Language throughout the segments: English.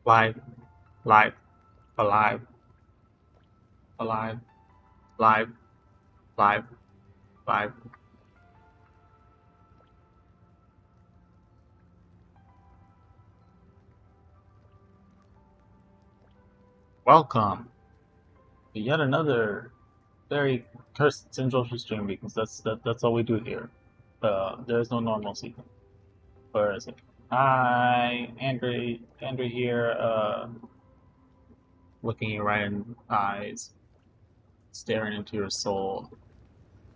Live, live, alive, alive, live, live, live. Welcome to yet another very cursed Singe stream because that's all we do here. There's no normalcy. Where is it? Hi, Andrew here. Looking you right in the eyes, staring into your soul.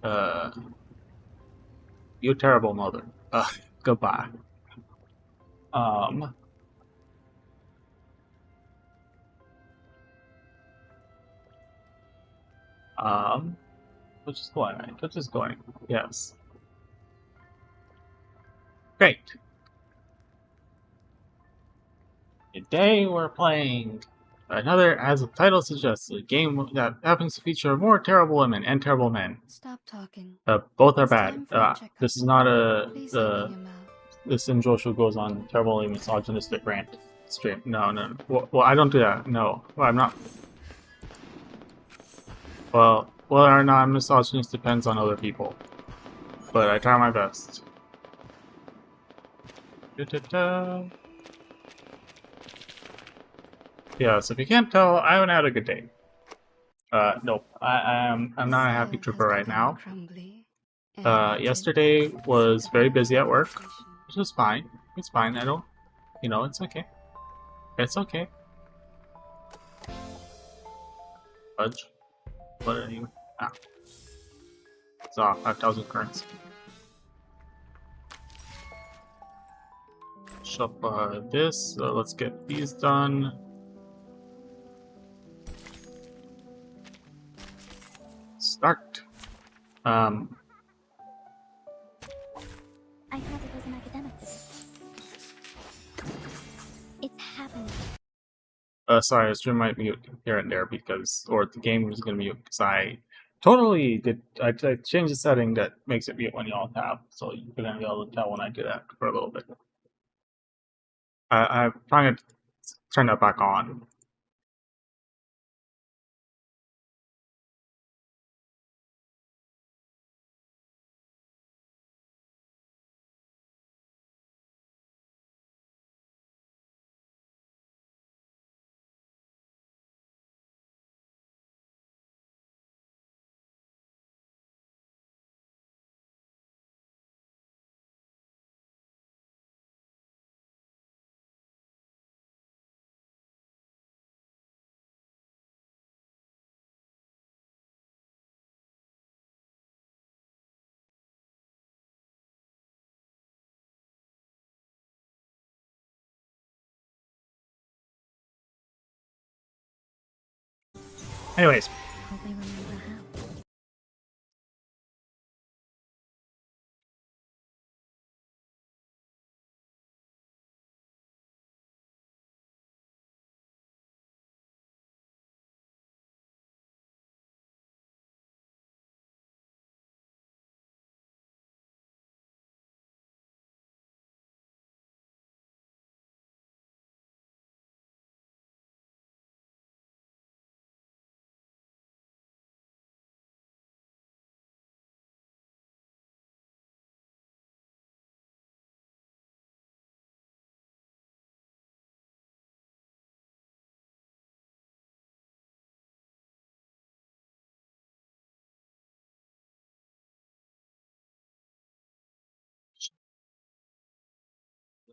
Uh, you terrible mother. Goodbye. Um, um, which is going right? Which is going? Yes. Great. Today we're playing another, as the title suggests, a game that happens to feature more terrible women and terrible men. Stop talking. Both are It's bad. time for a checkup. This is not Please open your mouth. this in Joshua goes on terribly misogynistic rant stream. No. Well, I don't do that. No. Well, I'm not. Well, whether or not I'm misogynist depends on other people. But I try my best. Da-da-da. Yeah, so if you can't tell, I haven't had a good day. Nope. I'm not a happy trooper right now. Yesterday was very busy at work, which is fine. It's fine. I don't, it's okay. It's okay. Fudge. What are you? Ah. It's off. 5,000 currency. Shop this. Let's get these done. Start. I thought it was an academic. It's happening. Sorry, the stream might mute here and there because, or the game is gonna mute because I totally did. I changed the setting that makes it mute when you all tap, so you're gonna be able to tell when I do that for a little bit. I'm trying to turn that back on. Anyways. Hope I remember how.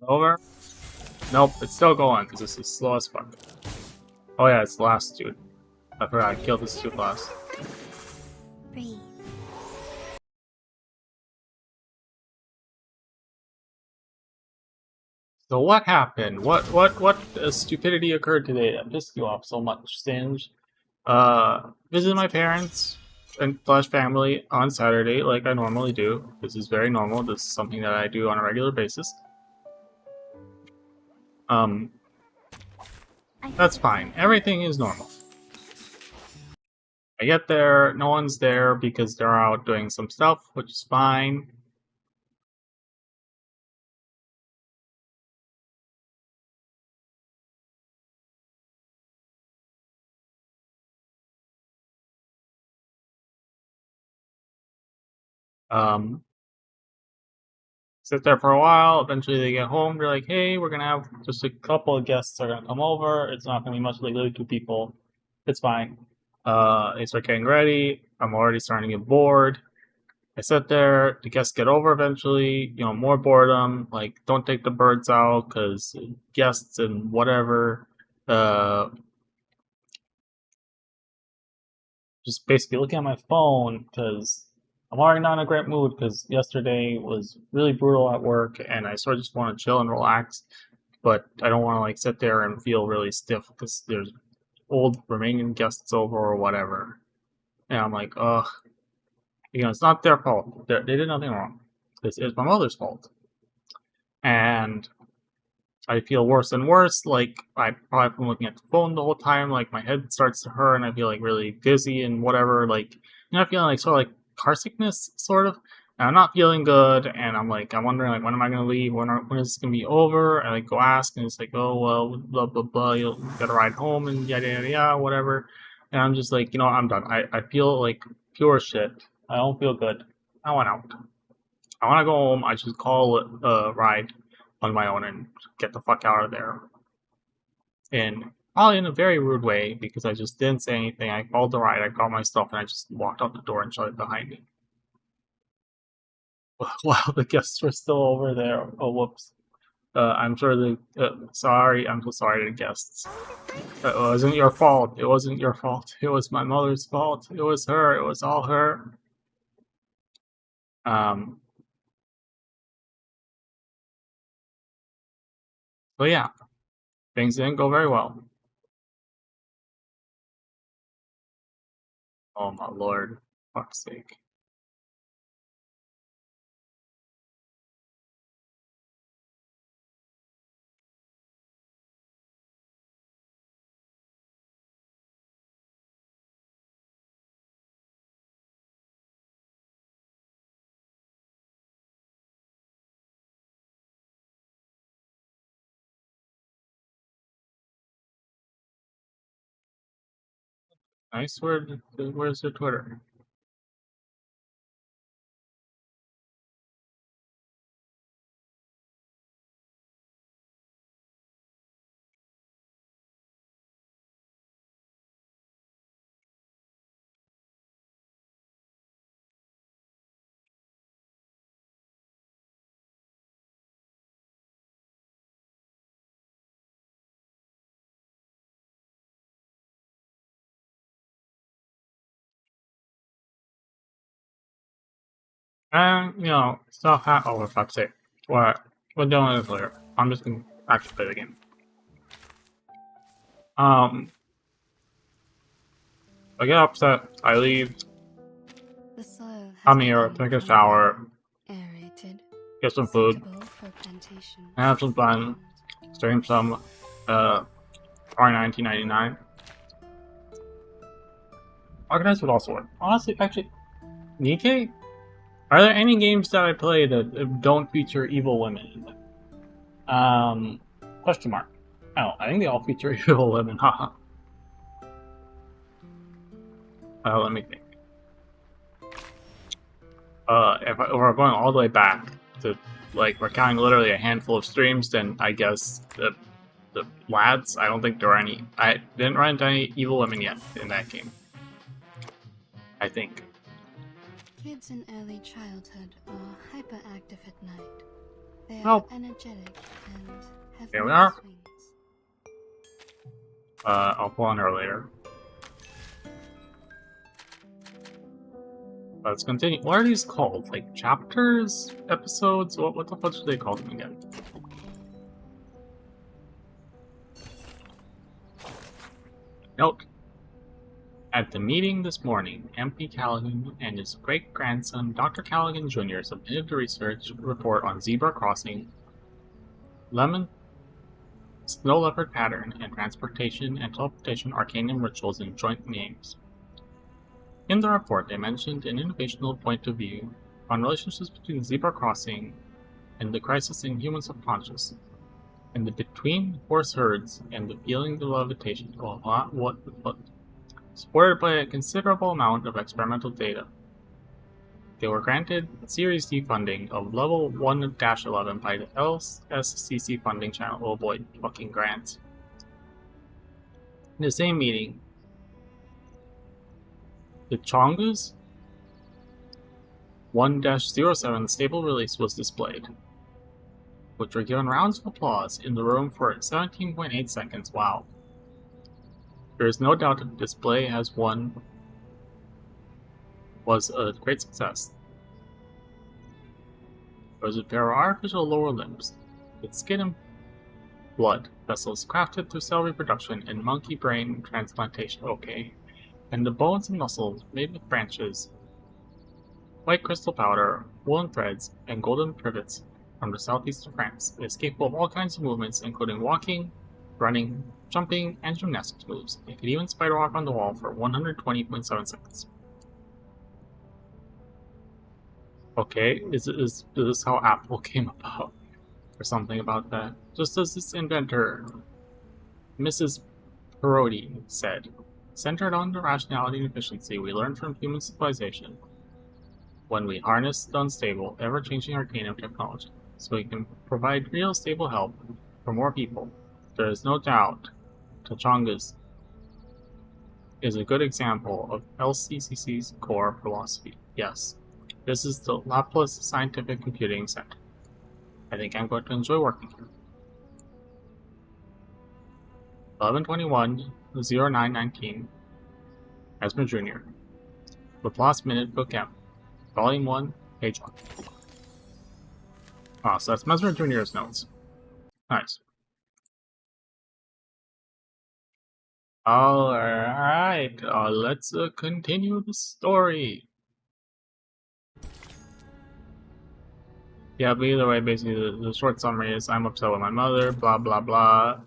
Over? Nope, it's still going because this is slow as fuck. Oh yeah, it's the last dude. I forgot I killed this dude last. Breathe. So what happened? What stupidity occurred today that pissed you off so much, Singe? Visited my parents and slash family on Saturday like I normally do. This is very normal. This is something that I do on a regular basis. That's fine. Everything is normal. I get there, no one's there because they're out doing some stuff, which is fine. Um, Sit there for a while. Eventually, they get home. They're like, "Hey, we're gonna have just a couple of guests are gonna come over. It's not gonna be much, like literally 2 people. It's fine." They start getting ready. I'm already starting to get bored. I sit there. The guests get over eventually. More boredom. Like, don't take the birds out because guests and whatever. Uh, just basically looking at my phone because I'm already not in a great mood because yesterday was really brutal at work and I sort of just want to chill and relax, but I don't want to like sit there and feel really stiff because there's old Romanian guests over or whatever. And I'm like, ugh, it's not their fault. They did nothing wrong. It's my mother's fault. And I feel worse and worse. Like I probably been looking at the phone the whole time. Like my head starts to hurt, and I feel like really dizzy and whatever. Like feeling like sort of like car sickness, sort of. And I'm not feeling good, and I'm wondering like when am I gonna leave? When is this gonna be over? And I go ask, and it's like, oh well, blah blah blah. You'll get a ride home, and yada yada yada, whatever. And I'm just like, I'm done. I feel like pure shit. I don't feel good. I want out. I want to go home. I should call a ride on my own and get the fuck out of there. And probably in a very rude way because I just didn't say anything. I called the ride, I got my stuff, and I just walked out the door and shut it behind me. While the guests were still over there. Oh, whoops. I'm sure sorry, I'm so sorry to the guests. It wasn't your fault. It wasn't your fault. It was my mother's fault. It was her. It was all her. Um, but yeah, things didn't go very well. Oh my lord. Fuck's sake. I swear, where's your Twitter? And, stuff oh, for fuck's sake. What? We're doing this later. I'm just gonna actually play the game. I get upset, I leave, The soil has come here, become take a shower, aerated, get some food, suitable for plantation. have some fun, stream some, R1999. Organize would also work. Honestly, actually, Nikkei? Are there any games that I play that don't feature evil women in them? Question mark. Oh, I think they all feature evil women, haha. Let me think. If we're going all the way back to, like, we're counting literally a handful of streams, then I guess the lads, I don't think there are any. I didn't run into any evil women yet in that game. I think. Kids in early childhood are hyperactive at night. They are Well, energetic and have here we mood are. swings. I'll pull on her later. Let's continue. What are these called? Like chapters? Episodes? What the fuck should they call them again? Note. At the meeting this morning, MP Callaghan and his great-grandson, Dr. Callaghan Jr., submitted a research report on zebra crossing, lemon, snow leopard pattern, and transportation and teleportation arcanium rituals in joint names. In the report, they mentioned an innovational point of view on relationships between zebra crossing and the crisis in human subconscious, and the between horse herds and the feeling the levitation. Supported by a considerable amount of experimental data. They were granted Series D funding of Level 1-11 by the LSCC funding channel. Oh boy, fucking grants. In the same meeting, the Chongas 1-07 stable release was displayed, which were given rounds of applause in the room for 17.8 seconds. Wow. There is no doubt that the display was a great success. There was a pair of artificial lower limbs, with skin and blood vessels crafted through cell reproduction and monkey brain transplantation. Okay. And the bones and muscles made with branches, white crystal powder, woolen threads, and golden privets from the southeast of France. It is capable of all kinds of movements, including walking, running, jumping, and gymnastics moves. It could even spider walk on the wall for 120.7 seconds. Okay, is this how Apple came about? Or something about that? Just as its inventor, Mrs. Parodi, said, centered on the rationality and efficiency we learned from human civilization when we harness the unstable, ever-changing arcane of technology, so we can provide real stable help for more people. There is no doubt Tachongas is a good example of LCCC's core philosophy. Yes, this is the Laplace Scientific Computing Center. I think I'm going to enjoy working here. 11/21/09/19, Mesmer Jr. Laplace Minute Book M, Volume 1, Page 1. Ah, so that's Mesmer Jr.'s notes. Nice. Alright, let's continue the story. Yeah, but either way, basically the short summary is I'm upset with my mother, blah blah blah.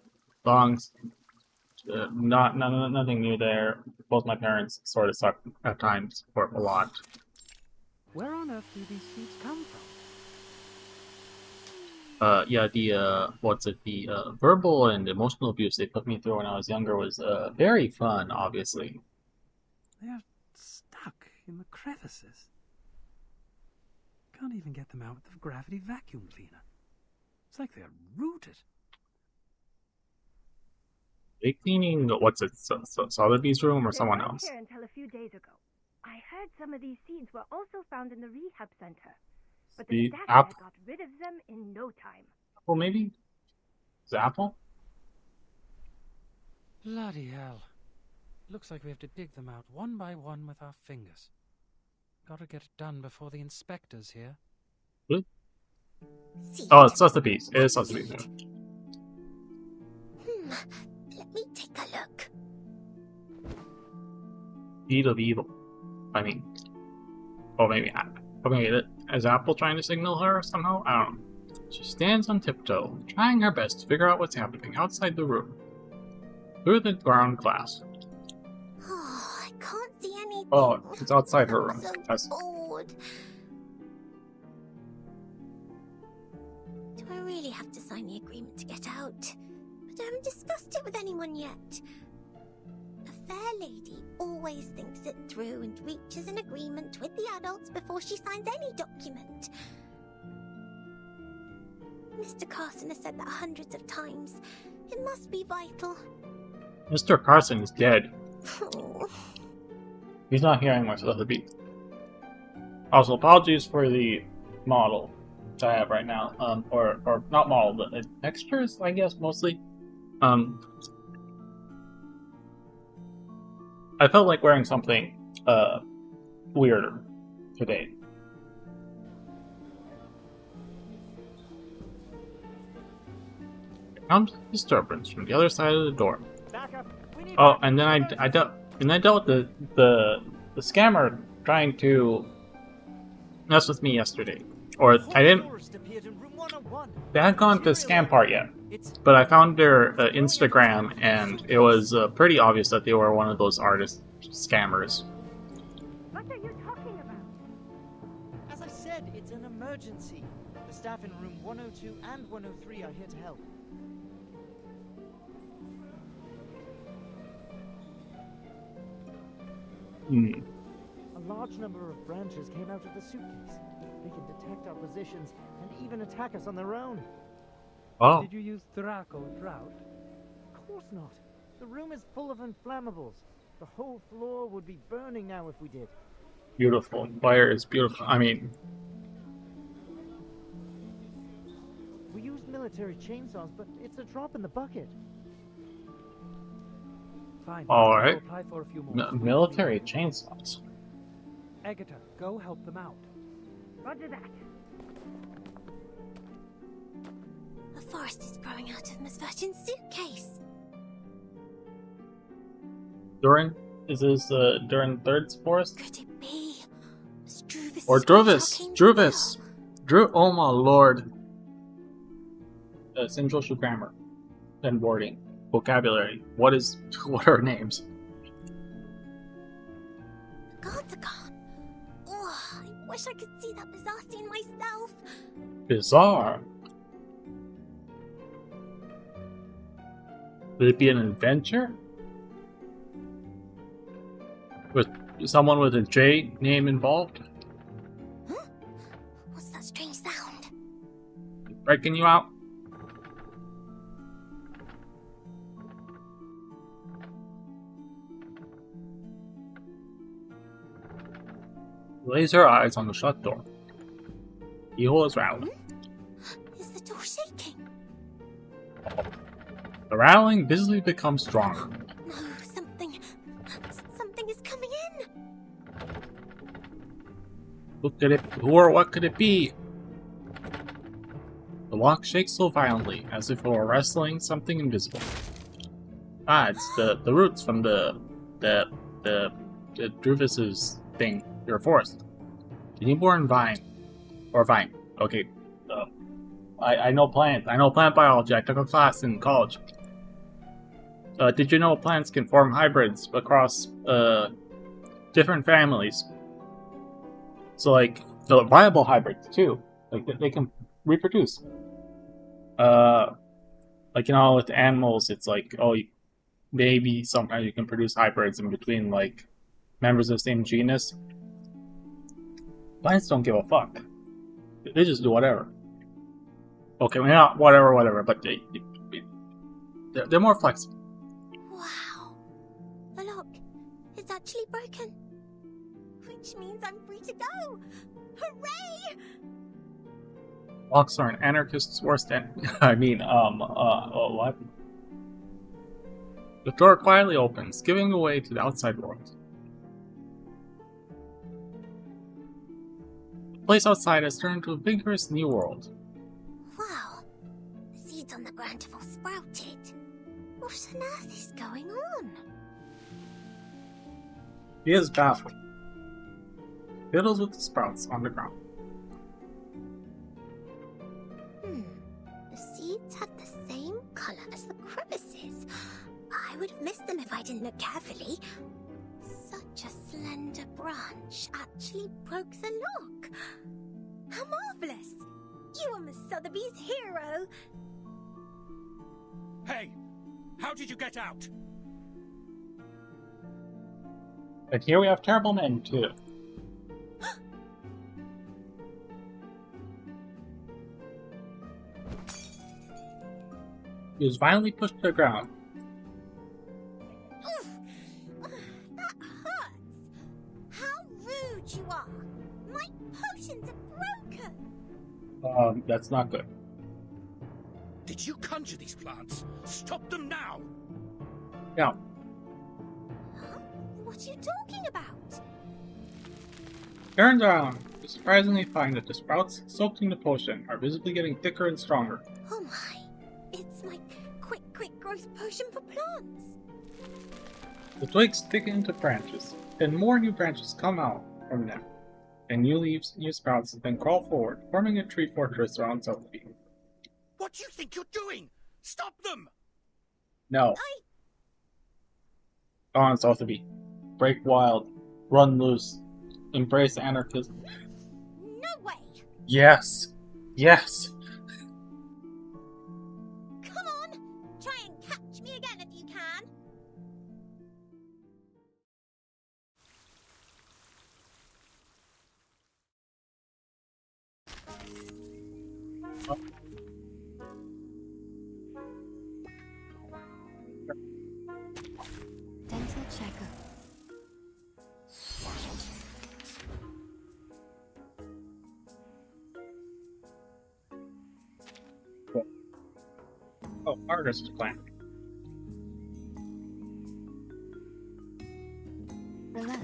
Nothing new there. Both my parents sort of suck at times, or a lot. Where on earth do these seeds come from? The verbal and emotional abuse they put me through when I was younger was very fun, obviously. They're stuck in the crevices. Can't even get them out with the gravity vacuum cleaner. It's like they're rooted. They cleaning Sotheby's room or someone else? Here until a few days ago. I heard some of these seeds were also found in the rehab center, but the staff got rid of them in no time. Well, maybe? Is it apple? Bloody hell. Looks like we have to dig them out one by one with our fingers. Gotta get it done before the inspector's here. Really? Oh, it's Sotheby's. It is Sotheby's. Let me take a look. Seed of evil. I mean, maybe is Apple trying to signal her somehow? I don't know. She stands on tiptoe, trying her best to figure out what's happening outside the room. Through the ground glass. Oh, I can't see anything. Oh, it's outside her room. So bored. Do I really have to sign the agreement to get out? But I haven't discussed it with anyone yet. A fair lady always thinks it through and reaches an agreement with the adults before she signs any document. Mr. Carson has said that hundreds of times. It must be vital. Mr. Carson is dead. Oh. He's not hearing much of the beat. Also, apologies for the model which I have right now. Or not model, but textures, I guess, mostly. I felt like wearing something weirder today. There comes disturbance from the other side of the door. Oh, and then I dealt with the scammer trying to mess with me yesterday. Or I didn't. They hadn't gone to the scam part yet, but I found their Instagram, and it was pretty obvious that they were one of those artist scammers. What are you talking about? As I said, it's an emergency. The staff in room 102 and 103 are here to help. A lot large number of branches came out of the suitcase. They can detect our positions and even attack us on their own. Oh, Did you use Draco Drought? Of course not. The room is full of inflammables. The whole floor would be burning now if we did. beautiful. Fire is beautiful. I mean, We used military chainsaws, but it's a drop in the bucket. Fine. all I'll right. apply for a few more. Military chainsaws. Agatha, go help them out. Roger that. A forest is growing out of Miss Virgin's suitcase. During during Third Forest Could it be? Miss Druvis or is going to Druvis? King's Druvis. Bell. Drew. Oh my lord. Singe grammar and wording, vocabulary. What are names? The guards are gone. Oh, I wish I could see that bizarre scene myself. Bizarre. Would it be an adventure? With someone with a J name involved? Huh? What's that strange sound? Breaking you out? Lays her eyes on the shut door. Evil is rattling. Is the door shaking? The rattling visibly becomes stronger. No, something is coming in. Look at it. Who or what could it be? The lock shakes so violently, as if it were wrestling something invisible. Ah, it's the roots from the Druvis's thing. Your forest. The newborn vine. Or vine. Okay. I know plants. I know plant biology. I took a class in college. Did you know plants can form hybrids across different families? So like the viable hybrids too. Like they can reproduce. Like with animals, it's like maybe sometimes you can produce hybrids in between like members of the same genus. Plants don't give a fuck. They just do whatever. Okay, well, not whatever, but they're more flexible. Wow. The lock is actually broken. Which means I'm free to go. Hooray! Locks are an anarchist's worst enemy. What? The door quietly opens, giving away to the outside world. The place outside has turned into a vigorous new world. Wow. The seeds on the ground have all sprouted. What on earth is going on? He is baffled. Fiddles with the sprouts on the ground. The seeds have the same color as the crevices. I would have missed them if I didn't look carefully. Such a slender branch actually broke the lock. How marvelous! You are Miss Sotheby's hero. Hey! How did you get out? And here we have terrible men too. He was violently pushed to the ground. Oof. That hurts. How rude you are. My potions are broken. That's not good. Did you conjure these plants? Stop them now! Now, Huh? What are you talking about? turns around. You surprisingly find that the sprouts soaked in the potion are visibly getting thicker and stronger. Oh my. It's my quick growth potion for plants. The twigs thicken into branches, and more new branches come out from them, and new leaves, new sprouts, then crawl forward, forming a tree fortress around Sophie. What do you think you're doing? Stop them! No. On Sotheby. Break wild. Run loose. Embrace anarchism. No way. Yes. Yes. Come on. Try and catch me again if you can. Dental checkup. Cool. Oh, artist plant. Relax.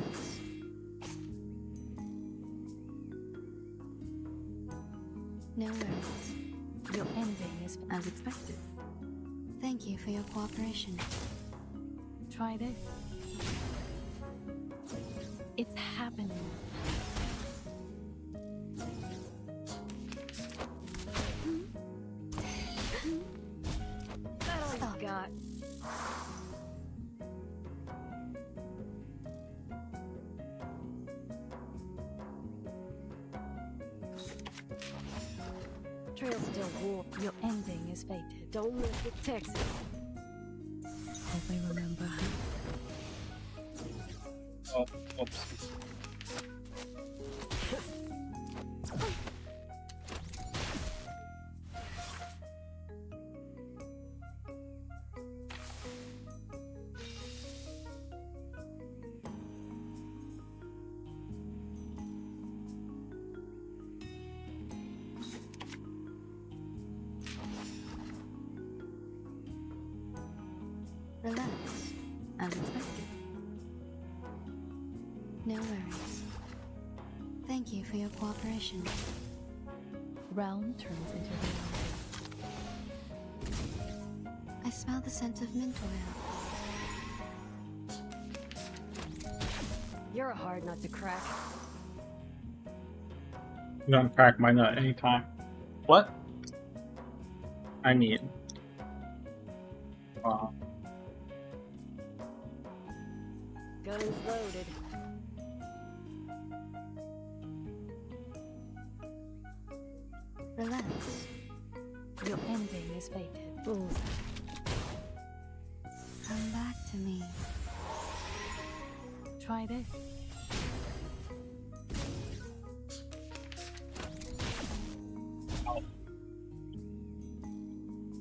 No worries. Your ending is as expected. Thank you for your cooperation. Try this. It's happening. That all Stop. you got. Trail still warm. Your ending is fated. Don't mess with Texas. Hope I remember her. Oh, oops. Relax. As expected. No worries. Thank you for your cooperation. Realm turns into reality. I smell the scent of mint oil. You're a hard nut to crack. You don't crack my nut anytime. What? I need. Guns loaded. Relax. Your ending is fated. Bullseye. Come back to me. Try this.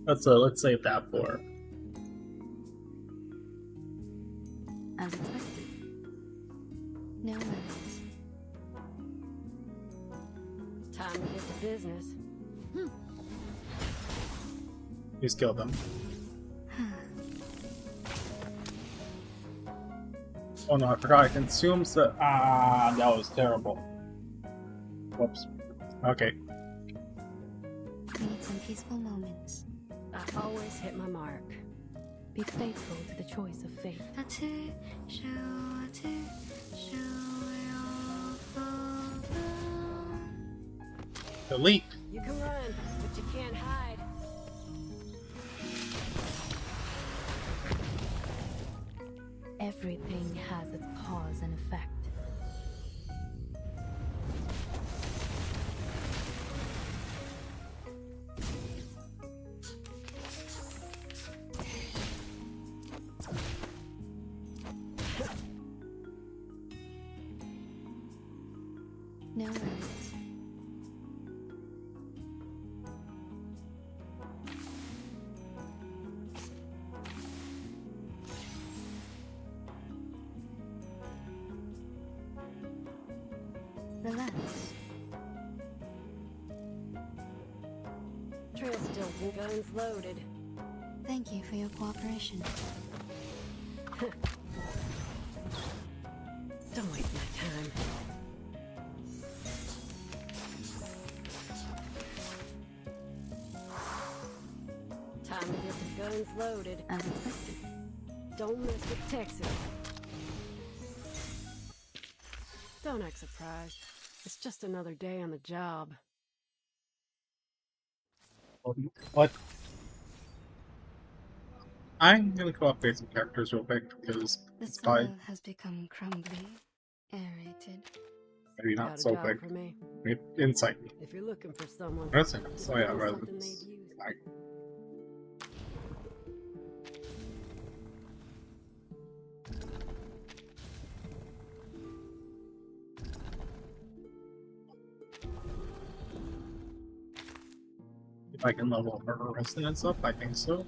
Let's save that for. As expected. No worries. Time to get to business. Just kill them. Oh no, I forgot. It consumes the. Ah, that was terrible. Whoops. Okay. We need some peaceful moments. I always hit my mark. Be faithful to the choice of fate. Delete. You can run, but you can't hide. Everything has its cause and effect. No worries. Relax. Trail still guns loaded. Thank you for your cooperation. Don't waste my time. Time to get the guns loaded. As expected. Don't mess with Texas. Don't act surprised. It's just another day on the job. What? I'm gonna go update some characters real quick because The it's probably soil has become crumbly, aerated. maybe Got not a so job quick. for me. Insight. If you're looking for someone, That's it. So yeah, know rather something than they'd use. like, I can level her residence up, I think so.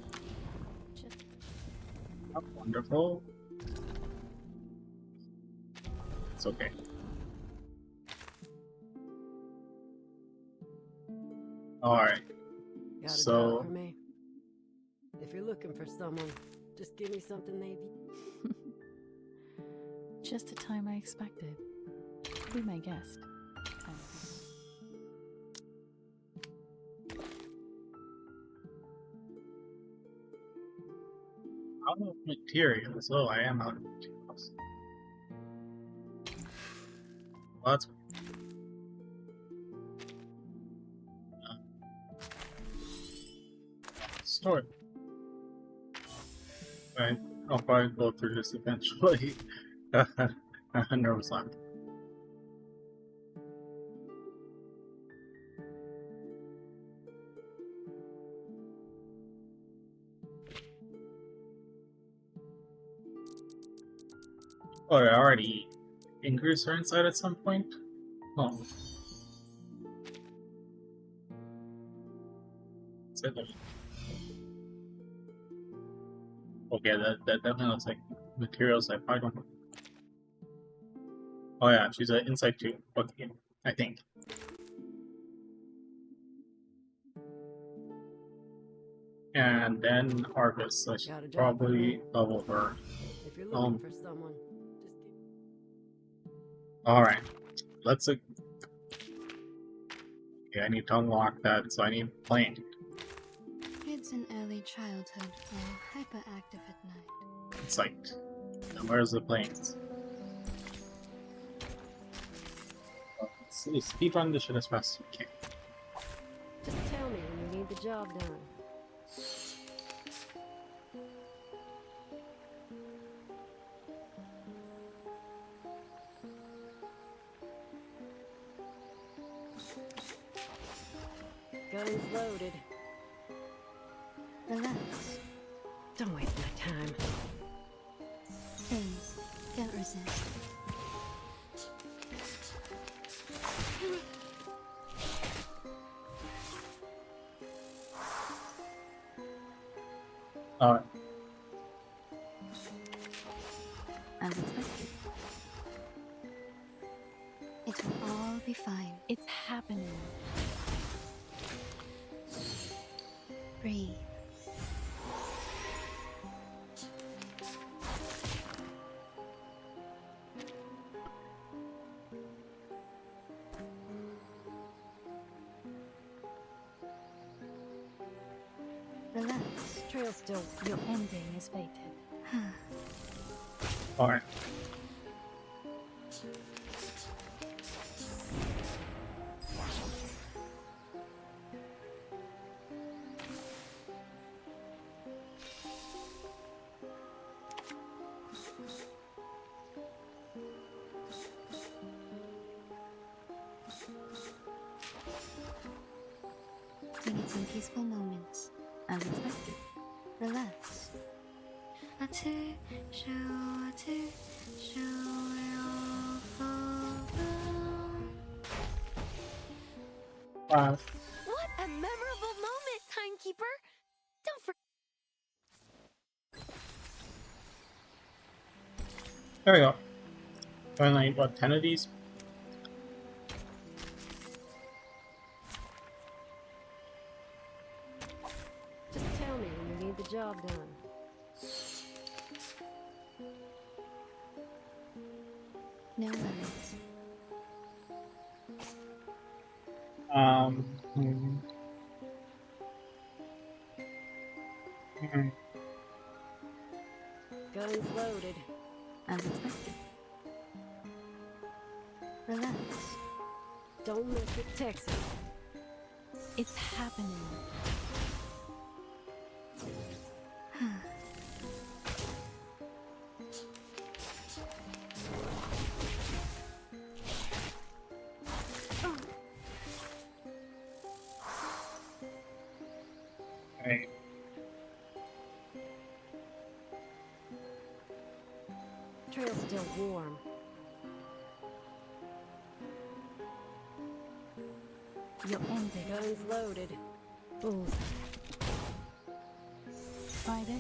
Oh, wonderful. It's okay. Alright. Got a So job for me. If you're looking for someone, just give me something maybe. Just the time I expected. Be my guest. out of materials. Oh, I am out of materials. Well, that's store. Right. I'll probably go through this eventually. Nervous laugh. Oh, I already increased her inside at some point? Oh. Okay, that definitely looks like materials I probably don't. Oh yeah, she's an inside too. Okay, I think. And then harvest. I should probably level her. If you're looking for someone, just Alright. Let's okay, I need to unlock that, so I need plane. Kids in early childhood are hyperactive at night. Insight. And where's the planes? Let's see, speedrun this shit as fast as we can. just tell me when you need the job done. Guns loaded. Relax. Don't waste my time. Things don't resist. Alright. As expected. It will all be fine. It's happening. Breathe. Relax. Trail still. Your ending is fated. Alright. We need some peaceful moments. As expected. Relax. What a memorable moment, timekeeper! Don't forget. There we go. Finally, what, 10 of these? Just tell me when you need the job done. No worries. Guns loaded. As expected. Relax. Don't miss it, Texas. It's happening. Right. Trail's still warm. Your ending. Guns loaded. Fools. Spider.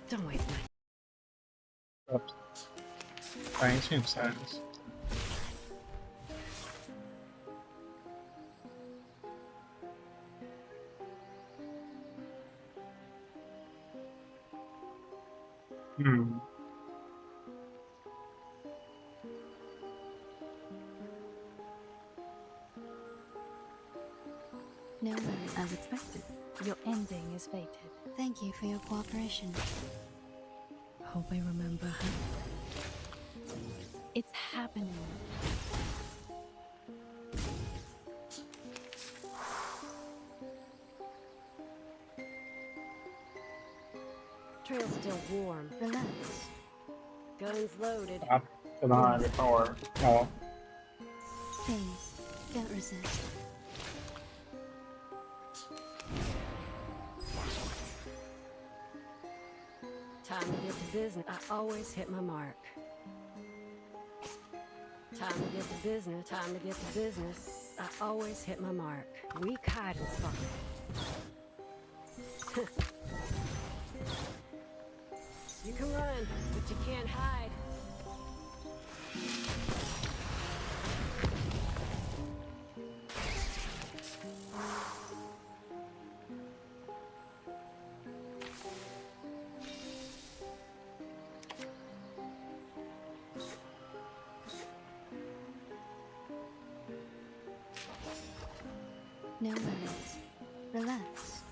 Don't waste my... Oops. Trying to sense. Hmm. No worries. As expected, your ending is fated. Thank you for your cooperation. Hope I remember her. It's happening. Trail's still warm. Relax. Guns loaded. Up to the higher power. Oh, Please, don't resist. Time to get to business. I always hit my mark. Time to get to business. Time to get to business. I always hit my mark. Weak hiding spot. You can run, but you can't hide. No worries. Relax.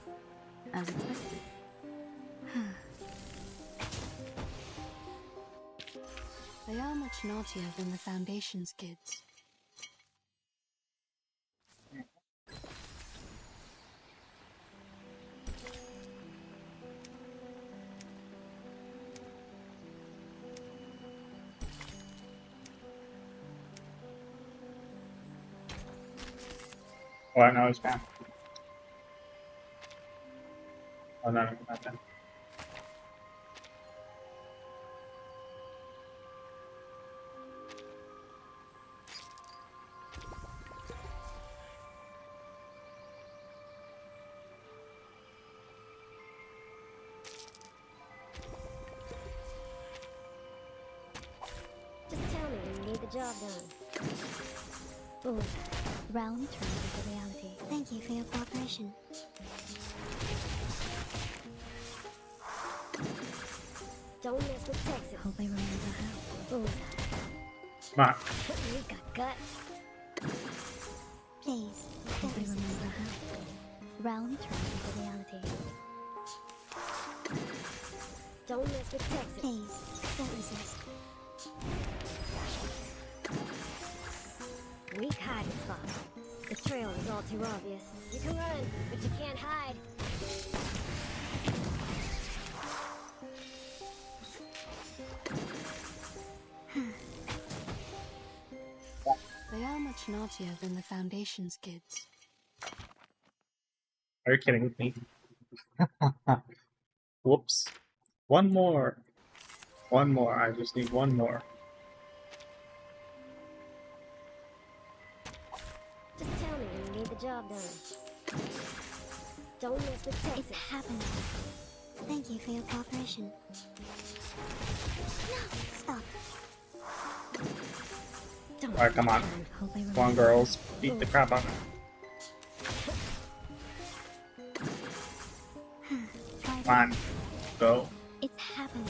As expected. They are much naughtier than the Foundation's kids. well, now it's banned. Oh, no, not that. Just tell me when you need the job done. Bullseye. Realm turns into reality. Thank you for your cooperation. Don't mess with Texas. Hope I remember how. Bullseye. Come on. You got guts. Please, Hope I remember how. realm turns into reality. Don't mess with Texas. Please, don't resist. Weak hiding spot. The trail is all too obvious. You can run, but you can't hide. They are much naughtier than the Foundation's kids. Are you kidding with me? Whoops. One more. One more. I just need one more. Just tell me when you need the job done. Don't mess with Texas. It's happening. Thank you for your cooperation. No, stop. Don't Alright, come on. Hope I Come on, girls. Beat the crap out of it. Try Come on. Go. It's happening.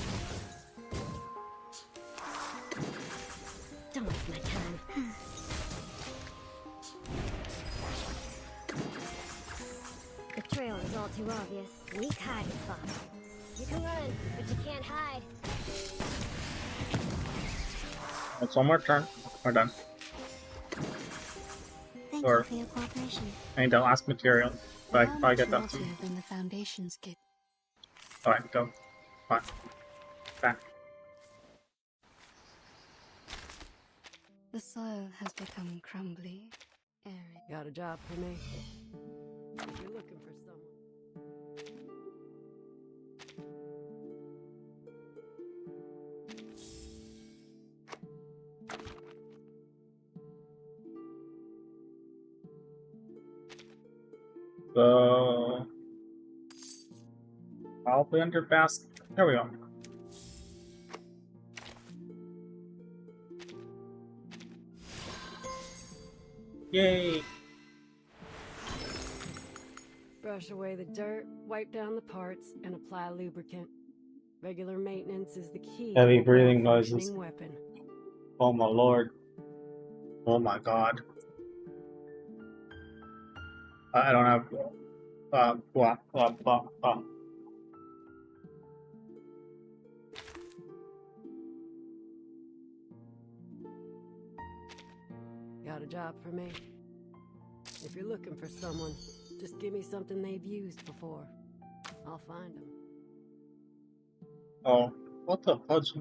Don't waste my time. The trail is all too obvious. Weak hiding spot. You can run, but you can't hide. It's one more turn. We're done. Thank Or- you for your cooperation. I need the last material. But I They can are probably much get that soon. naughtier than the Foundation's kids. Alright, go. Come on. Back. The soil has become crumbly, airy. Got a job for me? If you're looking for someone. So probably under basket. There we go. Yay! Brush away the dirt, wipe down the parts, and apply lubricant. Regular maintenance is the key Heavy to a breathing well-functioning noises. weapon. Oh my lord. Oh my god. I don't have. Blah, blah, blah, blah. Got a job for me? If you're looking for someone, just give me something they've used before. I'll find them. Oh, what the fudge?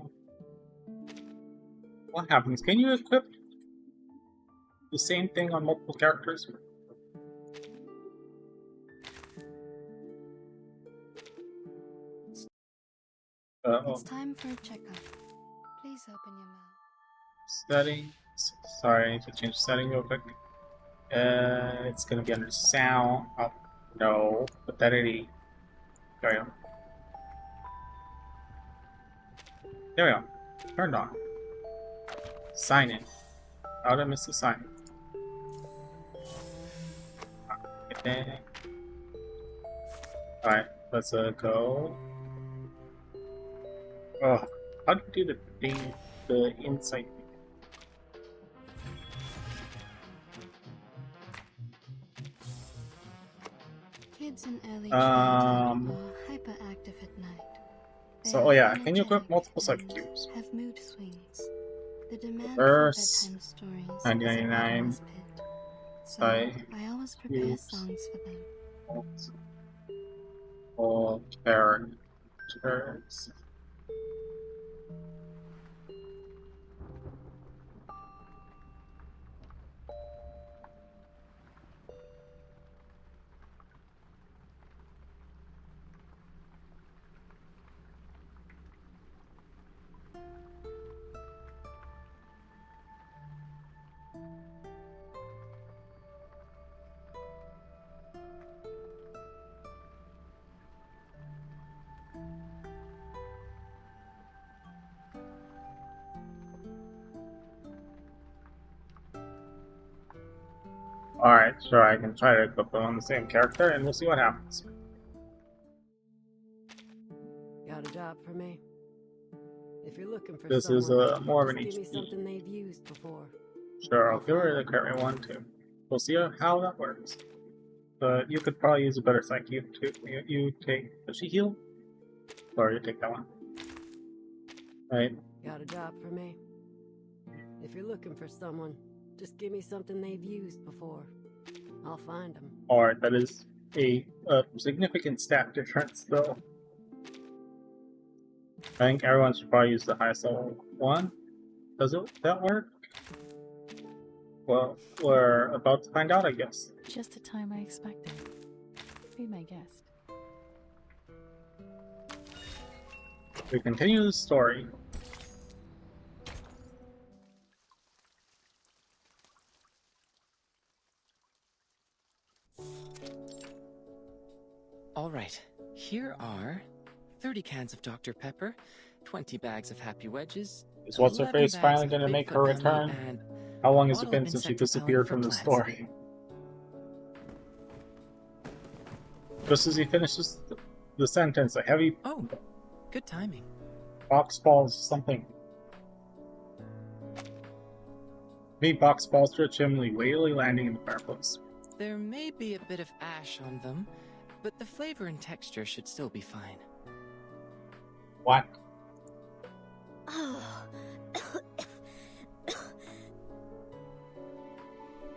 What happens? Can you equip the same thing on multiple characters? It's time for a checkup. Please open your mouth. Settings. Sorry, I need to change the setting real quick. It's gonna be under sound. Oh, no. Put that at E. There we go. There we go. Turned on. Sign in. How did I miss the sign in? Alright, let's go. Oh, how do you do the insight? Kids in early childhood are hyperactive at night. So, oh yeah, can you equip multiple psychic cubes? Have mood swings. The demand Verse, for bedtime stories R1999. is a pit. So I always prepare songs for them. All characters. Alright, sure, I can try to equip them on the same character and we'll see what happens. Got a job for me? If you're looking for This is someone, more of an just give me HP. something they've used before. Sure, I'll give her the current one too. We'll see how that works. But you could probably use a better psych cube too. You take. Does she heal? Or you take that one. Right? Got a job for me? If you're looking for someone, just give me something they've used before. I'll find them. Alright, that is a significant stat difference though. I think everyone should probably use the highest level one. Does that work? Well, we're about to find out, I guess. Just the time I expected. Be my guest. We continue the story. Alright, here are 30 cans of Dr. Pepper, 20 bags of Happy Wedges. Is What's-Her-Face finally gonna make her return? How long has it been since she disappeared from the story? Just as he finishes the sentence, a heavy good timing. Box falls something. Heavy box falls through a chimney, whaley landing in the fireplace. There may be a bit of ash on them, but the flavor and texture should still be fine. What? Oh.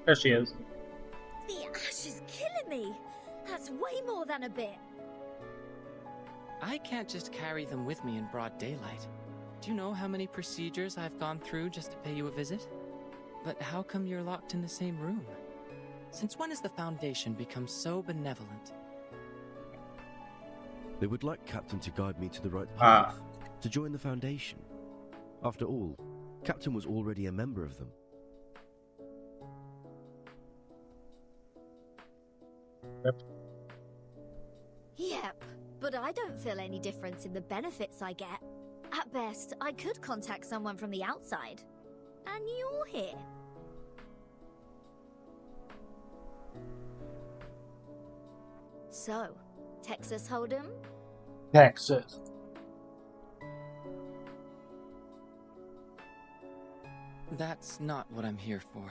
There she is. The ash is killing me. That's way more than a bit. I can't just carry them with me in broad daylight. Do you know how many procedures I've gone through just to pay you a visit? But how come you're locked in the same room? Since when has the Foundation become so benevolent? They would like Captain to guide me to the right path, to join the Foundation. After all, Captain was already a member of them. Yep. Yep, but I don't feel any difference in the benefits I get. At best, I could contact someone from the outside. And you're here. So, Texas Hold'em? Texas. That's not what I'm here for.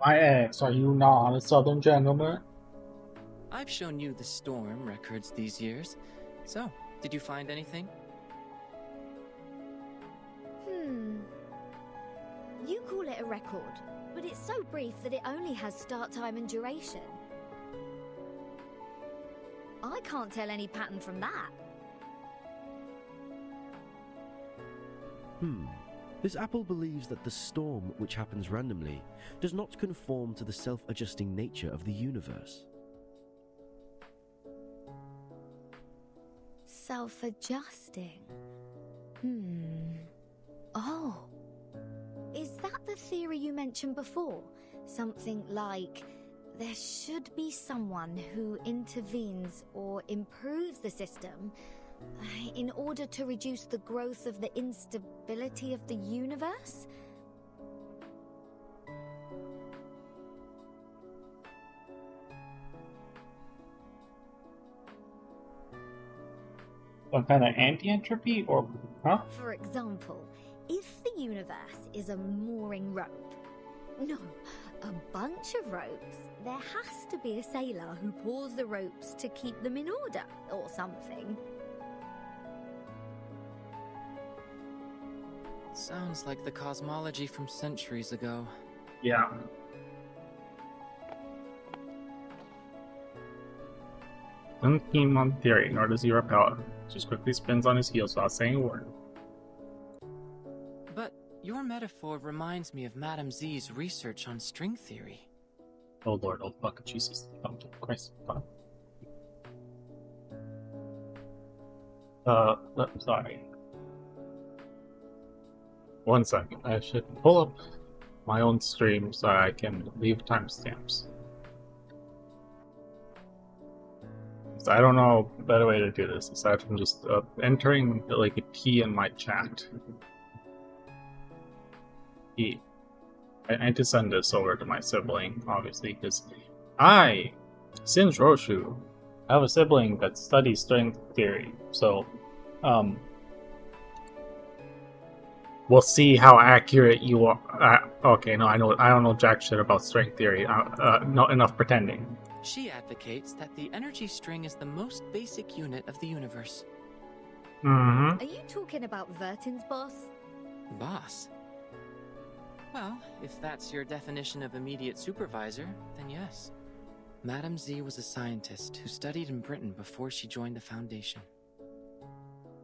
My ex, are you not a southern gentleman? I've shown you the Storm records these years. So, did you find anything? You call it a record, but it's so brief that it only has start time and duration. I can't tell any pattern from that. This apple believes that the storm, which happens randomly, does not conform to the self-adjusting nature of the universe. Self-adjusting? Oh. Is that the theory you mentioned before? Something like, there should be someone who intervenes or improves the system in order to reduce the growth of the instability of the universe? Some kind of anti-entropy, or huh? For example, if the universe is a mooring rope, no, a bunch of ropes, there has to be a sailor who pulls the ropes to keep them in order, or something. Sounds like the cosmology from centuries ago. Yeah. Doesn't seem on theory, nor does he repel it. Just quickly spins on his heels without saying a word. But your metaphor reminds me of Madame Z's research on string theory. Oh Lord, oh fuck, Jesus. Oh Christ. Fuck. Sorry. 1 second. I should pull up my own stream so I can leave timestamps. I don't know a better way to do this aside from just entering like a key in my chat. I need to send this over to my sibling, obviously, because I, Singe Roshu, have a sibling that studies string theory. So, we'll see how accurate you are. Okay, no, I don't know jack shit about string theory. Not enough pretending. She advocates that the energy string is the most basic unit of the universe. Mm-hmm. Are you talking about Vertin's boss? Boss? Well, if that's your definition of immediate supervisor, then yes. Madame Z was a scientist who studied in Britain before she joined the Foundation.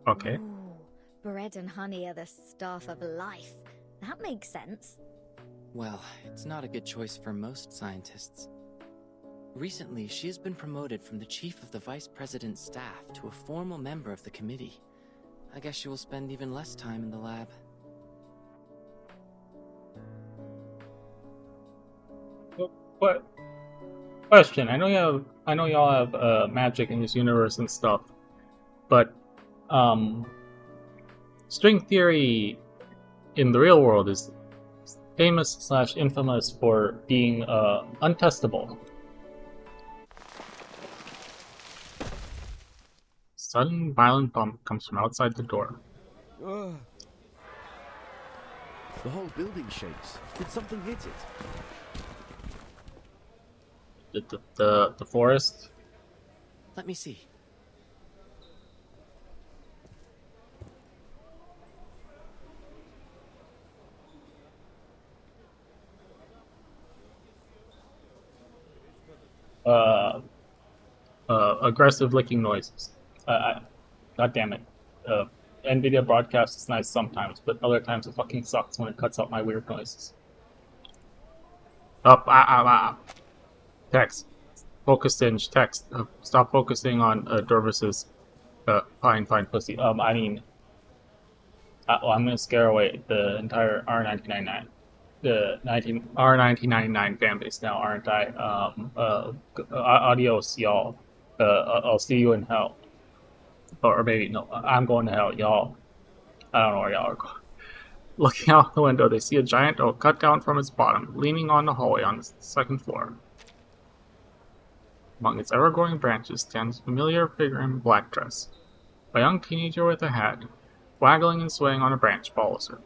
Okay. Ooh, bread and honey are the staff of life. That makes sense. Well, it's not a good choice for most scientists. Recently, she has been promoted from the chief of the vice president's staff to a formal member of the committee. I guess she will spend even less time in the lab. What? Question. I know y'all have magic in this universe and stuff, but string theory in the real world is famous/infamous for being untestable. Sudden violent bump comes from outside the door. The whole building shakes. Did something hit it? The forest? Let me see. Aggressive licking noises. God damn it. NVIDIA broadcast is nice sometimes, but other times it fucking sucks when it cuts out my weird noises. Text. Focus Singe. Text. Stop focusing on Dorvis's fine pussy. I'm gonna scare away the entire R1999. the R1999 fan base now, aren't I? Adios, y'all. I'll see you in hell. Or maybe, no, I'm going to hell, y'all. I don't know where y'all are going. Looking out the window, they see a giant oak cut down from its bottom, leaning on the hallway on the second floor. Among its ever-growing branches stands a familiar figure in a black dress. A young teenager with a hat, waggling and swaying on a branch, follows her.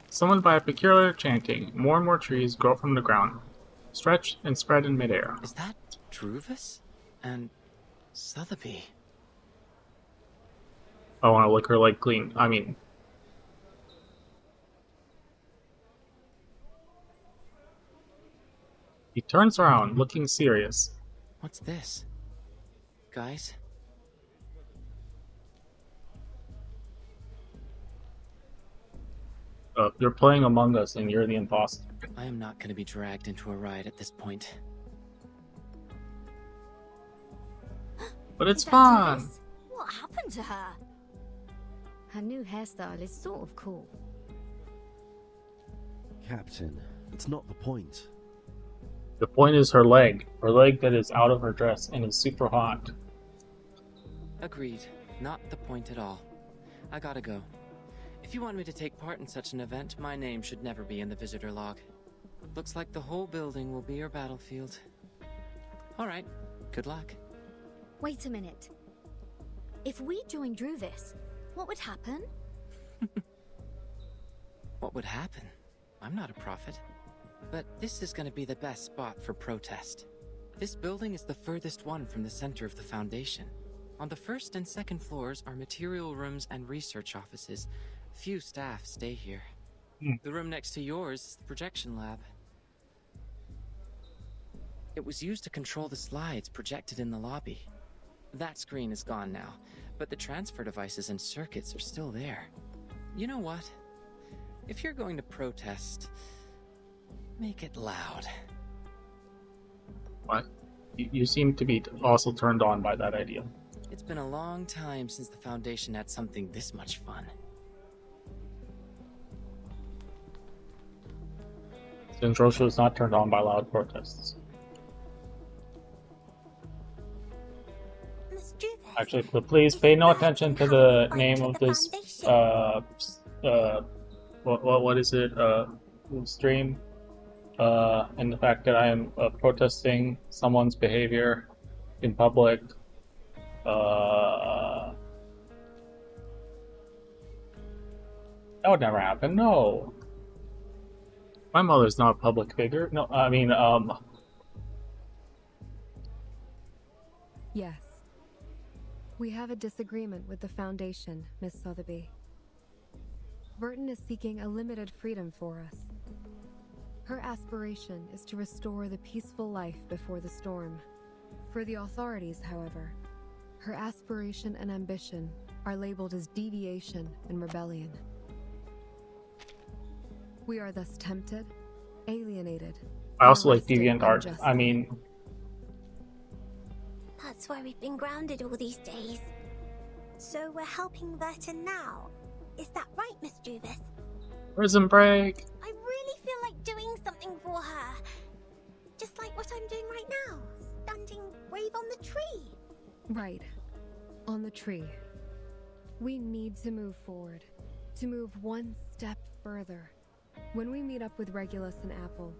Summoned by a peculiar chanting, more and more trees grow from the ground, stretch and spread in midair. Is that Druvis? And Sotheby? I want to lick her leg clean. I mean... He turns around, looking serious. What's this? Guys? You're playing Among Us and you're the imposter. I am not going to be dragged into a ride at this point. But it's fun! What happened to her? Her new hairstyle is sort of cool. Captain, it's not the point. The point is her leg. Her leg that is out of her dress and is super hot. Agreed. Not the point at all. I gotta go. If you want me to take part in such an event, my name should never be in the visitor log. Looks like the whole building will be your battlefield. Alright, good luck. Wait a minute. If we joined Druvis, what would happen? What would happen? I'm not a prophet. But this is going to be the best spot for protest. This building is the furthest one from the center of the Foundation. On the first and second floors are material rooms and research offices. Few staff stay here. The room next to yours is the projection lab. It was used to control the slides projected in the lobby. That screen is gone now, but the transfer devices and circuits are still there. You know what? If you're going to protest, make it loud. What? You seem to be also turned on by that idea. It's been a long time since the Foundation had something this much fun. Singe Rosha is not turned on by loud protests. Actually, please pay no attention to the name of this, what is it, stream, and the fact that I am protesting someone's behavior in public. That would never happen, no. My mother's not a public figure. No, I mean, Yes. We have a disagreement with the Foundation, Miss Sotheby. Burton is seeking a limited freedom for us. Her aspiration is to restore the peaceful life before the storm. For the authorities, however, her aspiration and ambition are labeled as deviation and rebellion. We are thus tempted, alienated. I also like deviant art. I mean... That's why we've been grounded all these days. So we're helping Burton now. Is that right, Miss Druvis? Prison break! I really feel like doing something for her. Just like what I'm doing right now. Standing brave on the tree. Right. On the tree. We need to move forward. To move one step further. When we meet up with Regulus and Apple,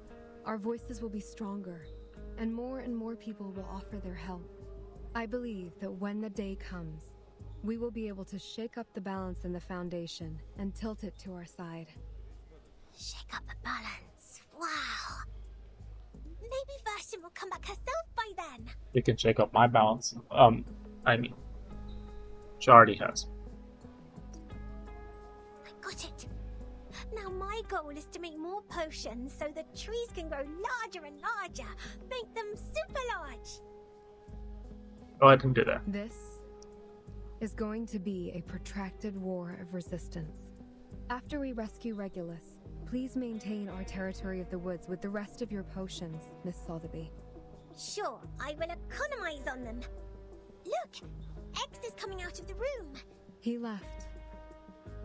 our voices will be stronger, and more people will offer their help. I believe that when the day comes, we will be able to shake up the balance in the Foundation and tilt it to our side. Shake up the balance. Wow. Maybe Version will come back herself by then. You can shake up my balance. I mean, she already has. I got it. Now my goal is to make more potions so the trees can grow larger and larger. Make them super large. Go ahead and do that. This is going to be a protracted war of resistance. After we rescue Regulus, please maintain our territory of the woods with the rest of your potions, Miss Sotheby. Sure, I will economize on them. Look, X is coming out of the room. He left.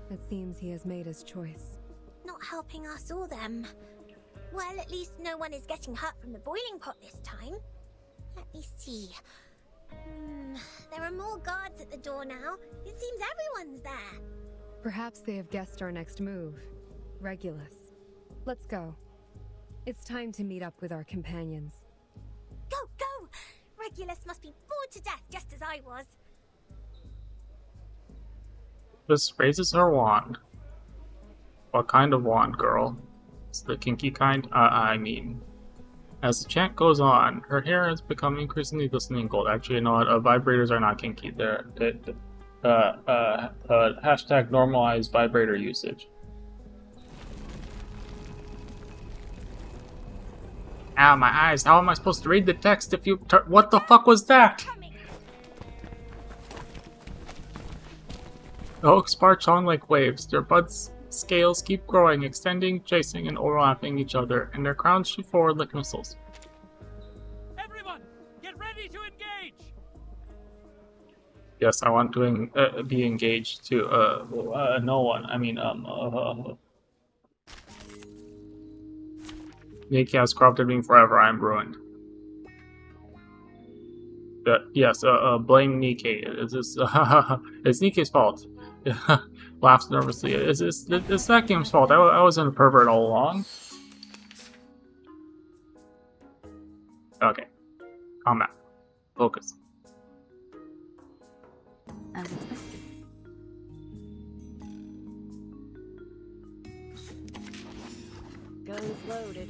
It seems he has made his choice. not helping us or them. Well, at least no one is getting hurt from the boiling pot this time. Let me see. There are more guards at the door now. It seems everyone's there. Perhaps they have guessed our next move. Regulus. Let's go. It's time to meet up with our companions. Go, go! Regulus must be bored to death just as I was. Just raises her wand. What kind of wand, girl? It's the kinky kind? I mean. As the chant goes on, her hair has become increasingly glistening gold. Actually, you know what? Vibrators are not kinky. They're hashtag normalized vibrator usage. Ow, my eyes. How am I supposed to read the text if you what the fuck was that? The hooks march on like waves. Their buds scales keep growing, extending, chasing, and overlapping each other, and their crowns shoot forward like missiles. Everyone, get ready to engage! Yes, I want to be engaged too. No one. I mean, Nikki has corrupted me forever. I'm ruined. Yes, blame Nikkei. It's Nikkei's fault. Laughs nervously. It's that game's fault. I wasn't a pervert all along. Okay. Calm down. Focus. As expected. Guns loaded.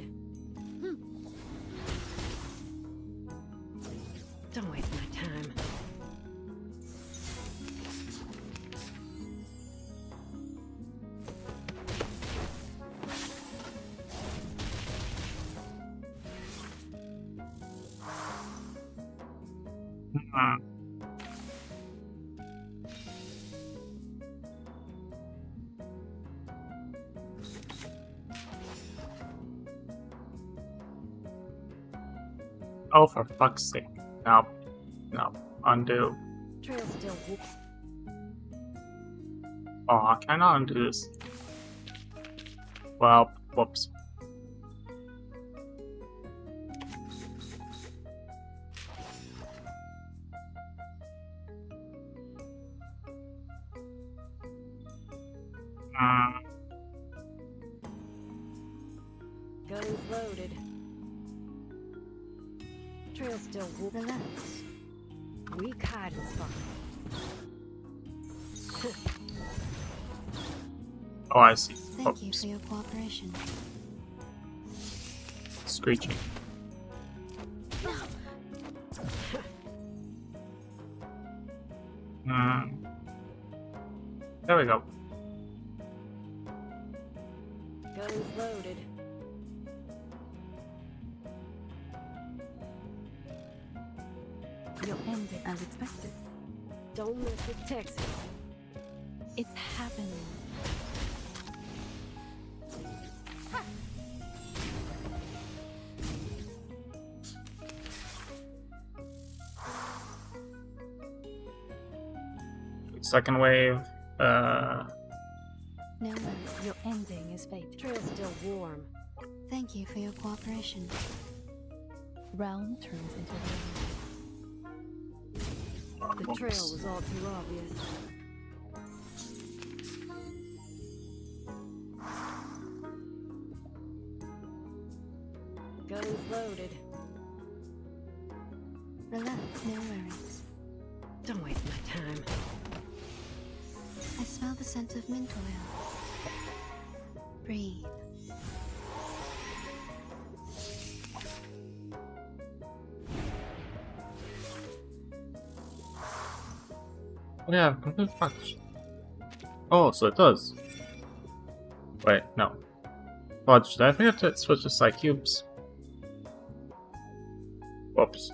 Don't waste my time. Oh, for fuck's sake. No. No. Undo. Trail still. Oh, can I not undo this? Well, whoops. Guns loaded. Trail still. Relax. Weak hiding spot. Oh, I see. Thank you for your cooperation. Screeching. There we go. Guns loaded. You'll end it as expected. Don't mess with Texas. It's happening. Second wave. No, your ending is fate. Trail's still warm. Thank you for your cooperation. Realm turns into realm. The trail was all too obvious. Guns loaded. Relax, no worries. Don't waste my time. I smell the scent of mint oil. Breathe. Oh yeah, complete fucked. Oh, so it does. Wait, no. Fudge, did I forget to switch to Psy Cubes? Whoops.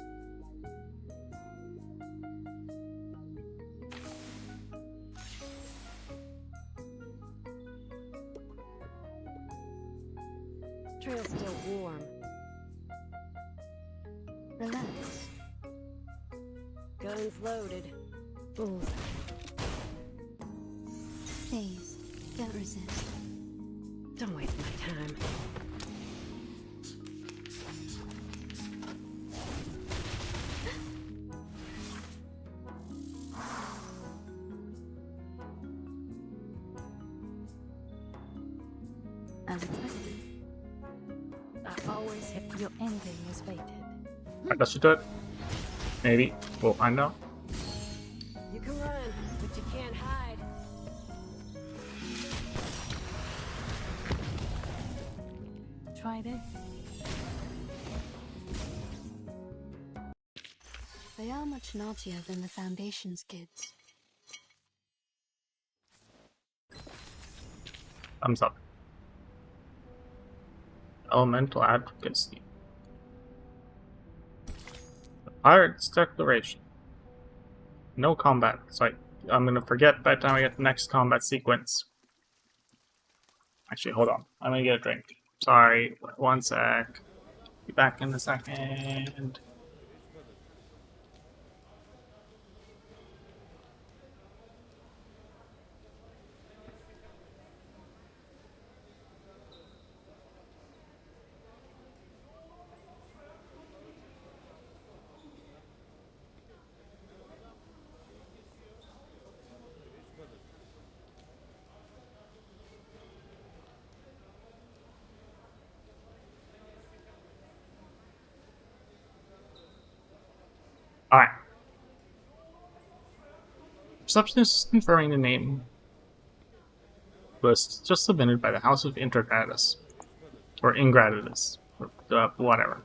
Trail's still warm. Relax. Guns loaded. Please, don't resist. Don't waste my time. As expected. I always hit your ending is fated. I guess you do it. Maybe. We'll find out. You can run, but you can't hide. Try this. They are much naughtier than the Foundation's kids. Thumbs up. Elemental advocacy. The Pirate's Declaration. No combat. So I'm gonna forget by the time I get the next combat sequence. Actually, hold on. I'm gonna get a drink. Sorry, one sec. Be back in a second. Alright. Receptionist is confirming the name list just submitted by the House of Intergratitus. Or Ingratitus. Or whatever.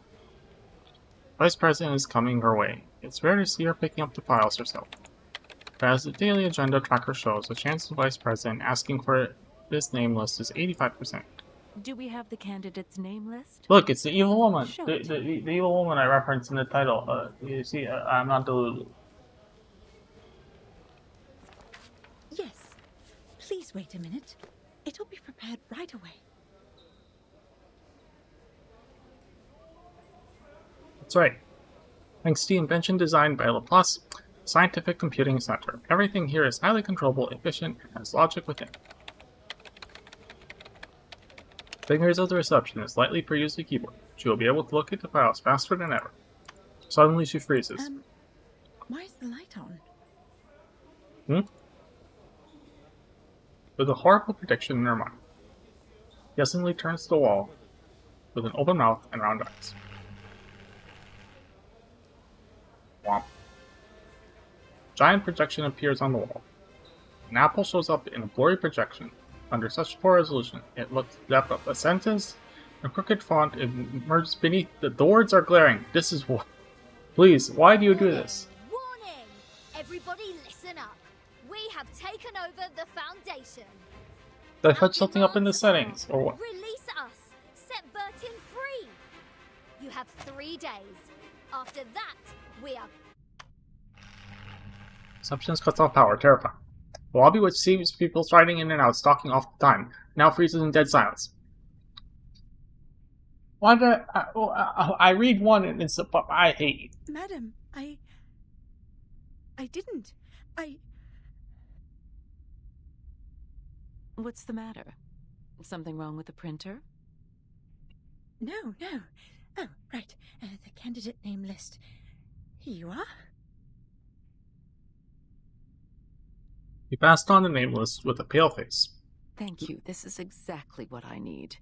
Vice President is coming her way. It's rare to see her picking up the files herself. But as the daily agenda tracker shows, the chance of Vice President asking for this name list is 85%. Do we have the candidate's name list? Look, it's the evil woman. Show The it to me. evil woman I referenced in the title. You see, I'm not deluded. Yes. Please wait a minute. It'll be prepared right away. That's right. Thanks to the invention designed by Laplace Scientific Computing Center, everything here is highly controllable, efficient, and has logic within. Fingers of the receptionist lightly peruse the keyboard. She will be able to locate the files faster than ever. Suddenly she freezes. Why is the light on? With a horrible prediction in her mind, guessingly turns to the wall with an open mouth and round eyes. Womp. Giant projection appears on the wall. An apple shows up in a blurry projection. Under such poor resolution, it looks depth of a sentence. A crooked font emerges beneath. The words are glaring. This is what. Please, why do you do this? Warning! Everybody listen up. We have taken over the Foundation. Did I put something up in the settings, or what? Release us. Set Bertin free. You have 3 days. After that, we are... Receptionist cuts off power, terrifying. The lobby, which sees people striding in and out, stalking all the time, now freezes in dead silence. Why did I read one and it's I hate you. Madam, I didn't. What's the matter? Something wrong with the printer? No. Oh, right. The candidate name list. Here you are. He passed on the name list with a pale face. Thank you. This is exactly what I need.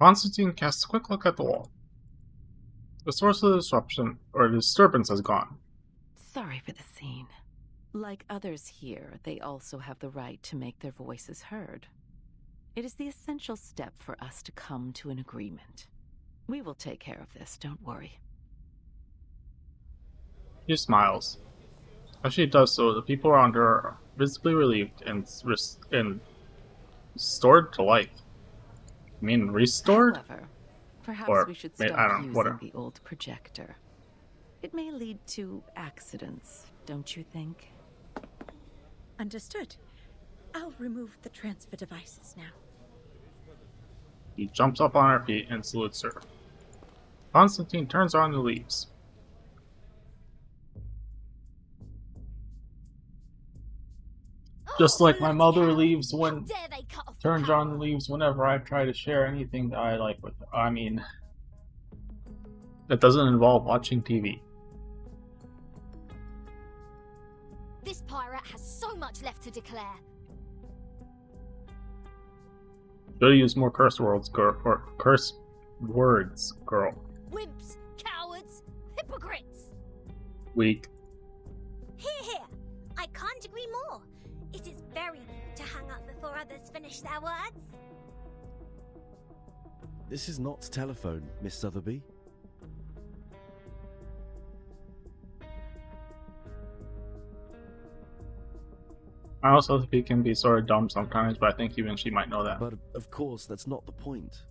Constantine casts a quick look at the wall. The source of the disruption, or disturbance, has gone. Sorry for the scene. Like others here, they also have the right to make their voices heard. It is the essential step for us to come to an agreement. We will take care of this, don't worry. He smiles. As she does so, the people around her are visibly relieved and restored to life. I mean, restored? However, perhaps or, we should I stop don't know, using whatever. the old projector. It may lead to accidents, don't you think? Understood. I'll remove the transfer devices now. He jumps up on her feet and salutes her. Constantine turns around and leaves. Just like my mother leaves when Dare they cut off the turns power? on and leaves whenever I try to share anything that I like with her. I mean, that doesn't involve watching TV. This pirate has so much left to declare. Should use more curse words, girl. Or curse words, girl. Wimps, cowards, hypocrites. Weak. Here. I can't agree more. It is very rude to hang up before others finish their words. This is not telephone, Miss Sotheby. I also think he can be sort of dumb sometimes, but I think even she might know that. But of course, that's not the point.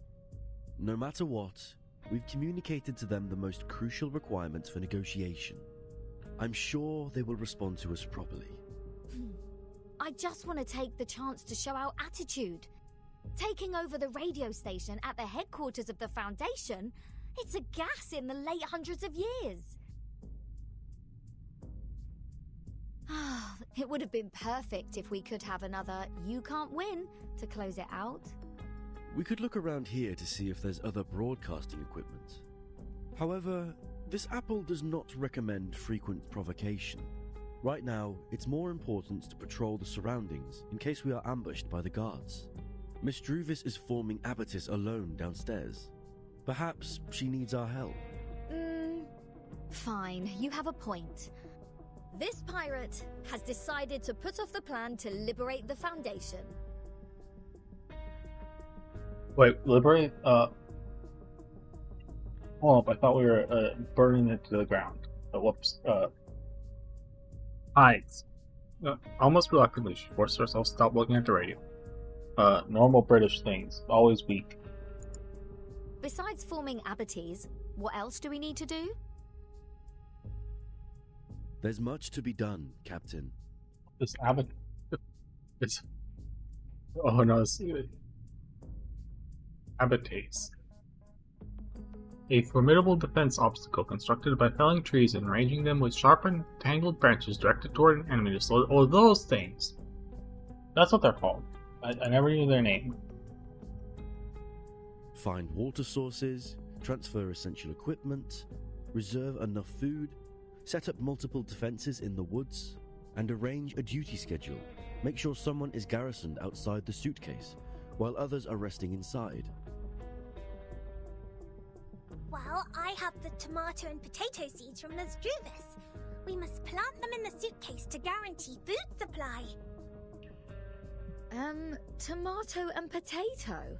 No matter what, we've communicated to them the most crucial requirements for negotiation. I'm sure they will respond to us properly. I just want to take the chance to show our attitude. Taking over the radio station at the headquarters of the Foundation, it's a gas in the late hundreds of years. It would have been perfect if we could have another "you can't win" to close it out. We could look around here to see if there's other broadcasting equipment. However, this apple does not recommend frequent provocation. Right now, it's more important to patrol the surroundings in case we are ambushed by the guards. Miss Druvis is forming Abatis alone downstairs. Perhaps she needs our help. Fine, you have a point. This pirate has decided to put off the plan to liberate the Foundation. Wait, liberate? Hold up, I thought we were burning it to the ground. Whoops. Hides. Almost reluctantly, she forced herself to stop looking at the radio. Normal British things. Always weak. Besides forming Abatis, what else do we need to do? There's much to be done, Captain. This Abat... It's... Oh no, it's... Abatis. A formidable defense obstacle constructed by felling trees and arranging them with sharpened, tangled branches directed toward an enemy to slow... Oh, those things! That's what they're called. I never knew their name. Find water sources, transfer essential equipment, reserve enough food, set up multiple defenses in the woods, and arrange a duty schedule. Make sure someone is garrisoned outside the suitcase, while others are resting inside. Well, I have the tomato and potato seeds from Ms. Druvis. We must plant them in the suitcase to guarantee food supply. Tomato and potato?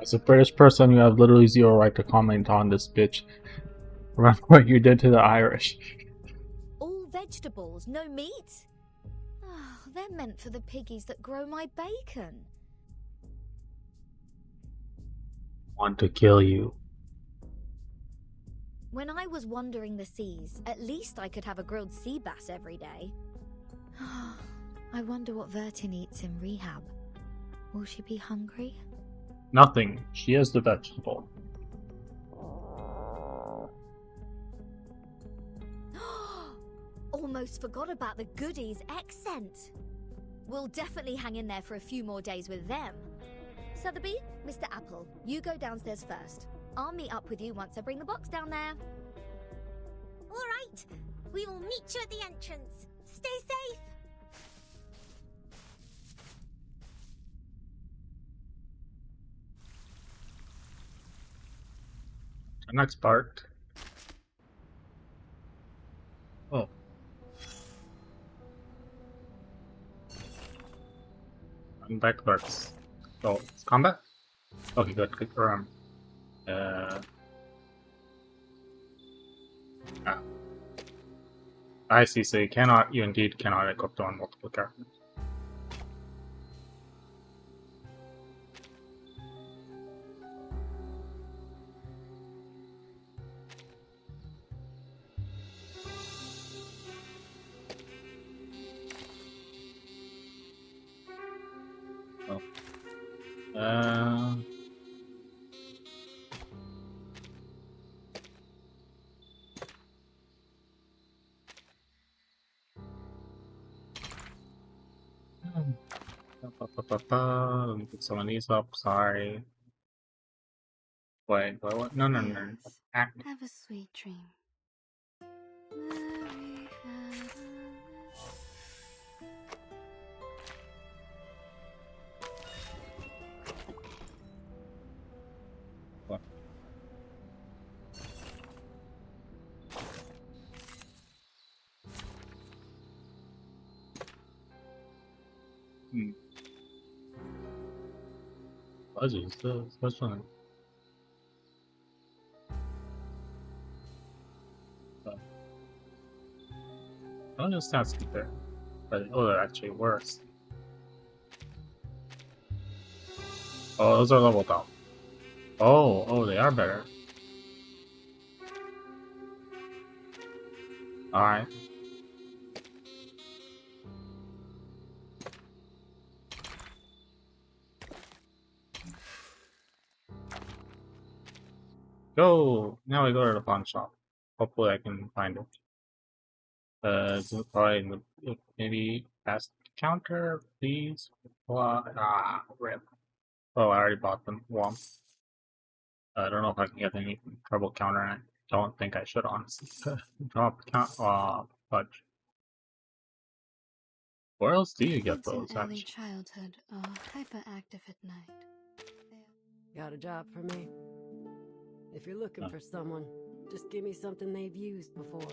As a British person, you have literally zero right to comment on this, bitch. Remember what you did to the Irish. All vegetables, no meat? Oh, they're meant for the piggies that grow my bacon. Want to kill you. When I was wandering the seas, at least I could have a grilled sea bass every day. I wonder what Vertin eats in rehab. Will she be hungry? Nothing. She is the vegetable. Almost forgot about the goodies accent. We'll definitely hang in there for a few more days with them. Sotheby, Mr. Apple, you go downstairs first. I'll meet up with you once I bring the box down there. All right. We will meet you at the entrance. Stay safe. The next part. Oh. I'm back to works. So, it's combat? Okay, good. Click around. I see, so you indeed cannot equip on multiple characters. Let me put some of these up. Sorry. Wait, what? No, no, no, no. Yes. Act. Have a sweet dream. Mary had a What? Fuzzy, this one. I don't just sounds there, but oh, they're actually worse. Oh, those are leveled up. Oh, they are better. Alright. Go! Now we go to the pawn shop. Hopefully I can find it. It's probably in the, maybe past counter, please. Rip. Oh, I already bought them. Well, I don't know if I can get any trouble counter, and I don't think I should, honestly. Drop count, fudge. Where else do you get kids in those, early actually? childhood are hyperactive at night. Got a job for me. If you're looking for someone, just give me something they've used before.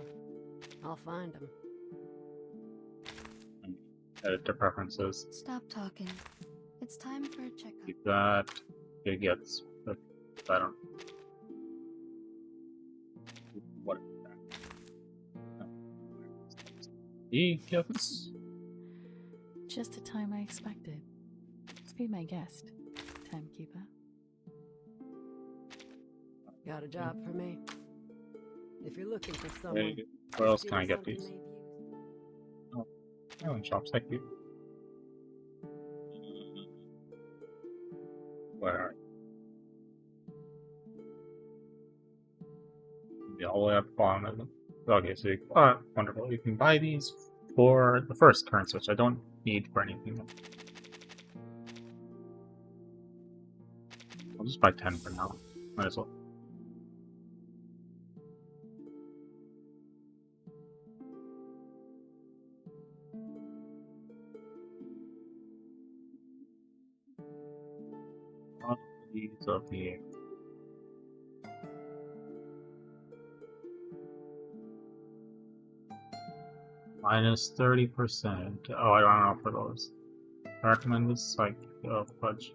I'll find them. Edit the preferences. Stop talking. It's time for a checkup. Keep that. It gets. I don't. What? He gets. Just the time I expected. Be my guest, timekeeper. Got a job for me. If you're looking for someone, Hey, where else give can me I get something these? they've used. Oh, island shops, thank you. Where are you? All the way up the bottom of them. Okay, so you, wonderful. You can buy these for the first currency, which I don't need for anything. I'll just buy 10 for now. Might as well. These up here. Minus 30%. Oh, I don't know for those. I recommend this, like, fudge.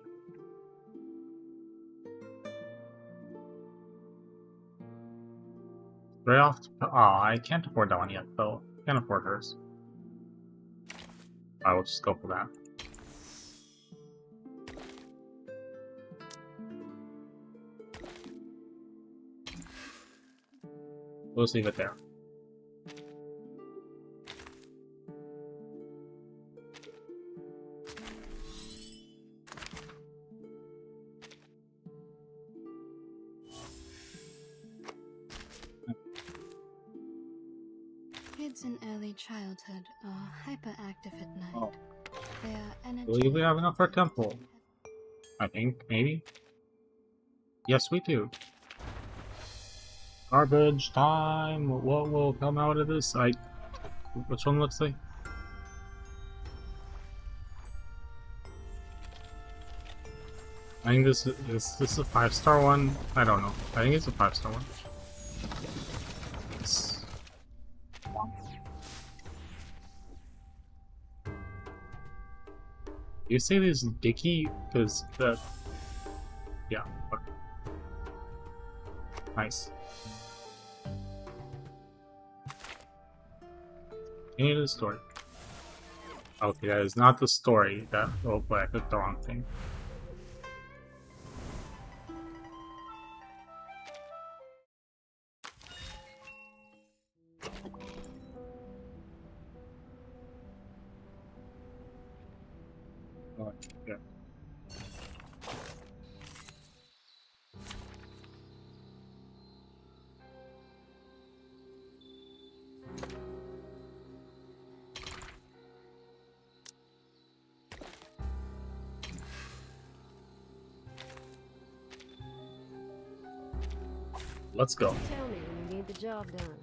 Very off. I can't afford that one yet, though. Can't afford hers. I will just go for that. We'll just leave it there. Kids in early childhood are hyperactive at night. Oh. They are I energetic. believe we have enough for a temple. I think, maybe? Yes, we do. Garbage time. What will come out of this? Which one looks like? I think this is a 5-star one. I don't know. I think it's a 5-star one. You say this Dicky because that. Yeah. Okay. Nice. Any of the story. Okay, that is not the story. That roleplay, I clicked the wrong thing. Oh, yeah. Let's go. Tell me when you need the job done.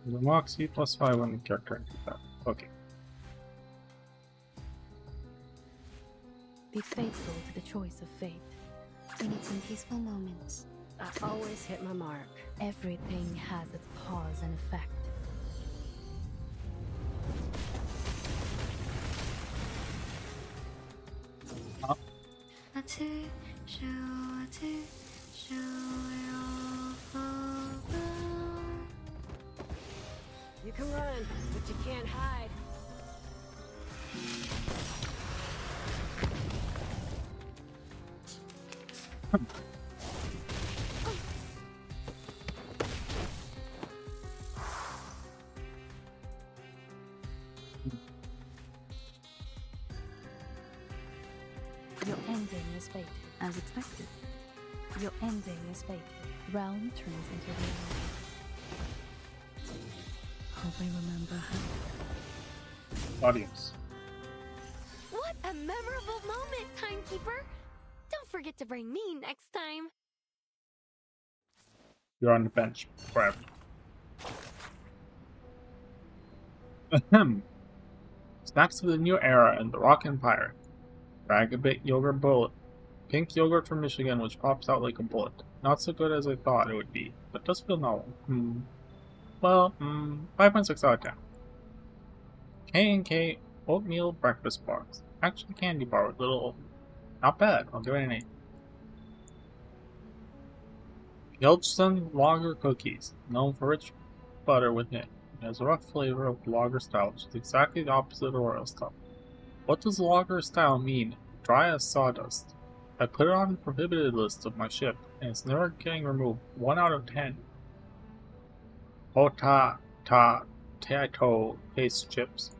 The Moxie +5 on the character. Okay. Be faithful to the choice of fate. We need some peaceful moments. I always hit my mark. Everything has its cause and effect. You can run, but you can't hide. Your ending is fated, as expected. Your ending is fated. Realm turns into reality. Hope I remember how. Audience. What a memorable moment, Timekeeper! Don't forget to bring me next time. You're on the bench forever. Ahem. Snacks of the new era in the Rock Empire. Drag-a-bit yogurt bullet. Pink yogurt from Michigan, which pops out like a bullet. Not so good as I thought it would be, but does feel novel. Well, 5.6 out of 10. K&K oatmeal breakfast bars. Actually, candy bar with little oatmeal. Not bad. I'll give it an 8. Yeltsin lager cookies, known for rich butter within. It has a rough flavor of lager style, which is exactly the opposite of royal style. What does lager style mean? Dry as sawdust. I put it on the prohibited list of my ship, and it's never getting removed. 1 out of 10. Tato face chips.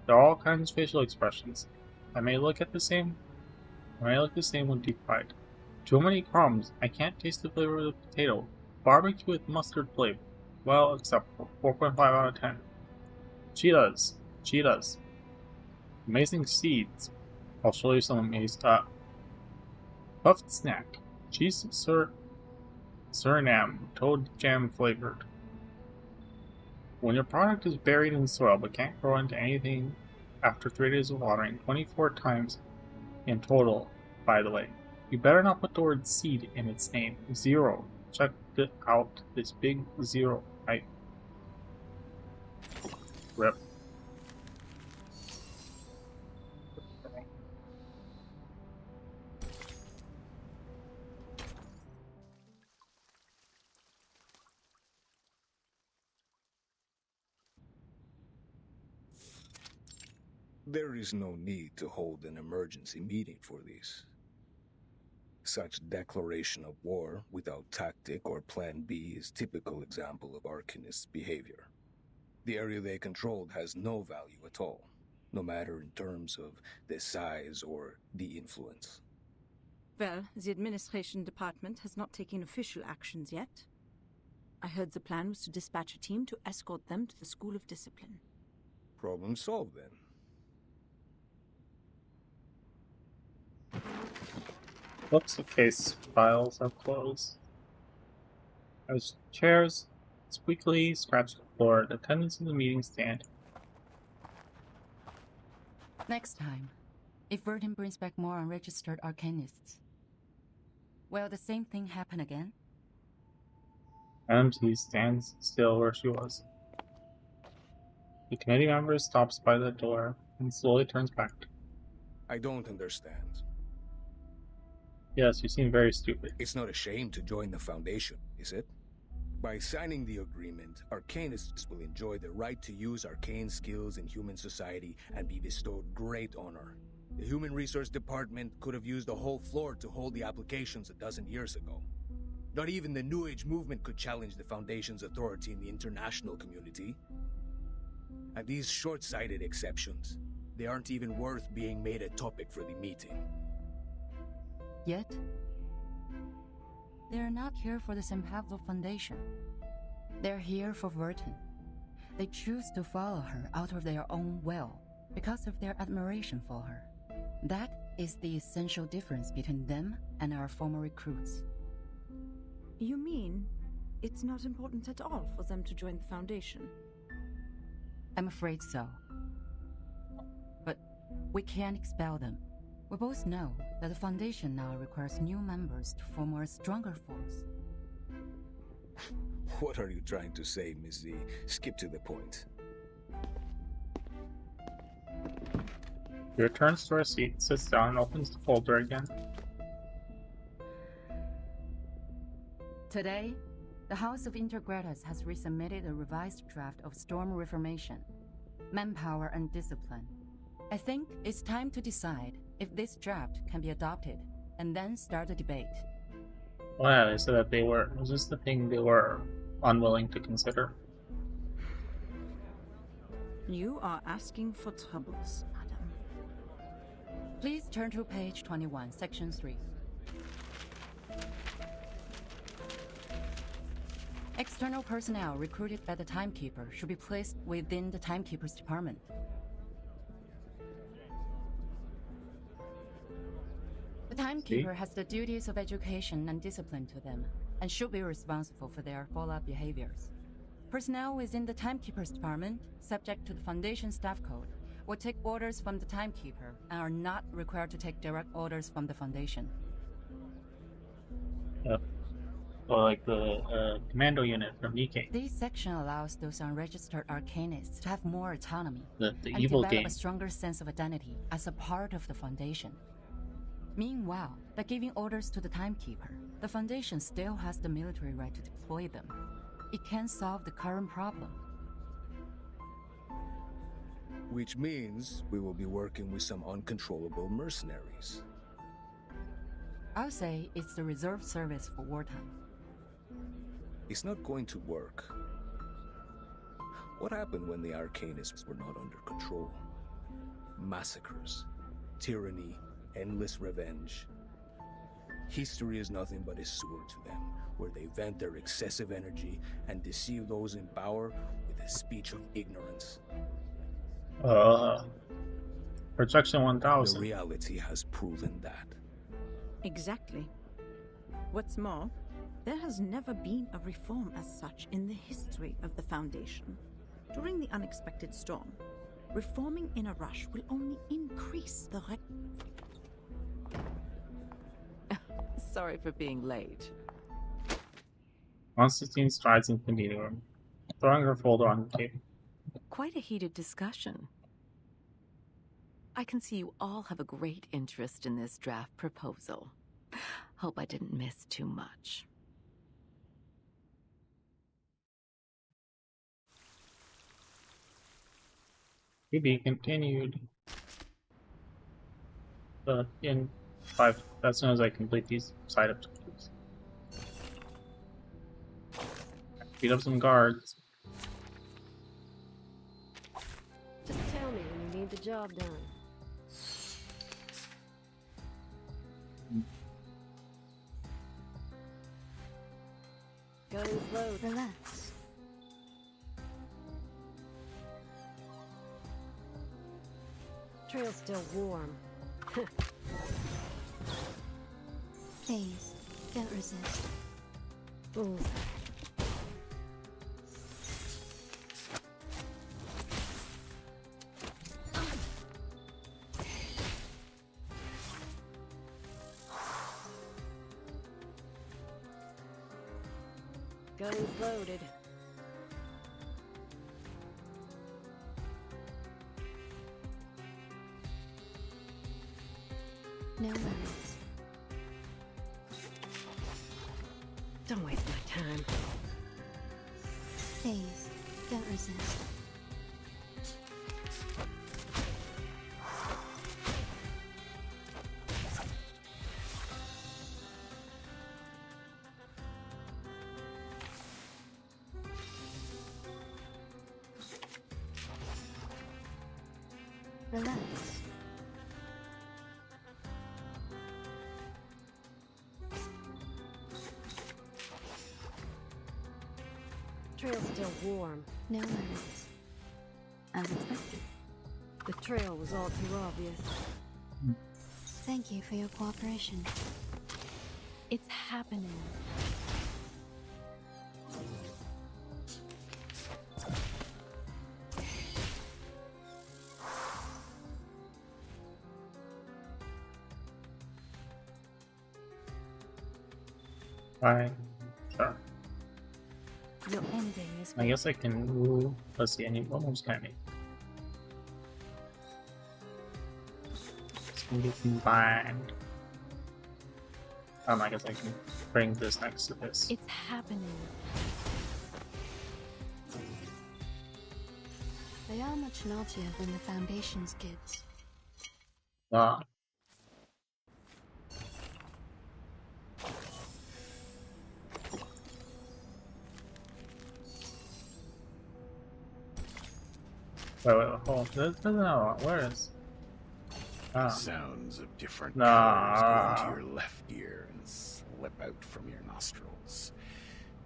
There are all kinds of facial expressions. I may look the same when deep fried. Too many crumbs. I can't taste the flavor of the potato. Barbecue with mustard flavor. Well, acceptable. 4.5 out of 10. Cheetahs. Amazing seeds. I'll show you some amazing. Puffed snack. Cheese Suriname. Toad jam flavored. When your product is buried in soil but can't grow into anything after 3 days of watering, 24 times in total, by the way, you better not put the word seed in its name. 0. Check it out. This big 0. Right? Rip. There is no need to hold an emergency meeting for this. Such declaration of war without tactic or plan B is typical example of Arcanists' behavior. The area they controlled has no value at all, no matter in terms of the size or the influence. Well, the administration department has not taken official actions yet. I heard the plan was to dispatch a team to escort them to the School of Discipline. Problem solved then. Looks the case files are closed. As chairs squeakily scratch the floor, the attendants in the meeting stand. Next time, if Verdun brings back more unregistered Arcanists, will the same thing happen again? MT stands still where she was. The committee member stops by the door and slowly turns back. I don't understand. Yes, you seem very stupid. It's not a shame to join the Foundation, is it? By signing the agreement, Arcanists will enjoy the right to use arcane skills in human society and be bestowed great honor. The Human Resource Department could have used a whole floor to hold the applications a dozen years ago. Not even the New Age movement could challenge the Foundation's authority in the international community. And these short-sighted exceptions, they aren't even worth being made a topic for the meeting. Yet, they're not here for the San Pablo Foundation. They're here for Verdun. They choose to follow her out of their own will, because of their admiration for her. That is the essential difference between them and our former recruits. You mean it's not important at all for them to join the Foundation? I'm afraid so. But we can't expel them. We both know that the Foundation now requires new members to form a stronger force. What are you trying to say, Miss Z? Skip to the point. He returns to her seat, sits down, and opens the folder again. Today, the House of Intergratus has resubmitted a revised draft of Storm Reformation, Manpower and Discipline. I think it's time to decide if this draft can be adopted, and then start a debate. Well, yeah, they said that they were... Was this the thing they were unwilling to consider? You are asking for troubles, madam. Please turn to page 21, section 3. External personnel recruited by the Timekeeper should be placed within the Timekeeper's department. The Timekeeper has the duties of education and discipline to them, and should be responsible for their follow-up behaviors. Personnel within the Timekeeper's department, subject to the Foundation Staff Code, will take orders from the Timekeeper and are not required to take direct orders from the Foundation. Yep. Or like the commando unit from Nikkei. This section allows those unregistered arcanists to have more autonomy The and evil develop game. a stronger sense of identity as a part of the Foundation. Meanwhile, by giving orders to the Timekeeper, the Foundation still has the military right to deploy them. It can solve the current problem. Which means we will be working with some uncontrollable mercenaries. I'll say it's the reserve service for wartime. It's not going to work. What happened when the Arcanists were not under control? Massacres, tyranny, endless revenge. History is nothing but a sewer to them, where they vent their excessive energy and deceive those in power with a speech of ignorance. Projection The 1000. reality has proven that. Exactly. What's more, there has never been a reform as such in the history of the Foundation. During the unexpected storm, reforming in a rush will only increase the Sorry for being late. 116 strides into the meeting room, throwing her folder on the table. Quite a heated discussion. I can see you all have a great interest in this draft proposal. Hope I didn't miss too much. To be continued. But in 5, as soon as I complete these side objectives. Beat up some guards. Just tell me when you need the job done. Guns loaded. Relax. Trail's still warm. Please, don't resist. Bullseye. Guns loaded. No worries. Don't waste my time. Please, don't resist. Relax. Trail's still warm. No worries. As expected. The trail was all too obvious. Thank you for your cooperation. It's happening. Alright, sure. Your ending is I guess I can. Ooh, let's see. What moves can I make? It's gonna be combined. I guess I can bring this next to this. It's happening. They are much naughtier than the Foundation's kids. Ah. Wait, hold on. No, where is? Ah. Sounds of different colors go into your left ear and slip out from your nostrils.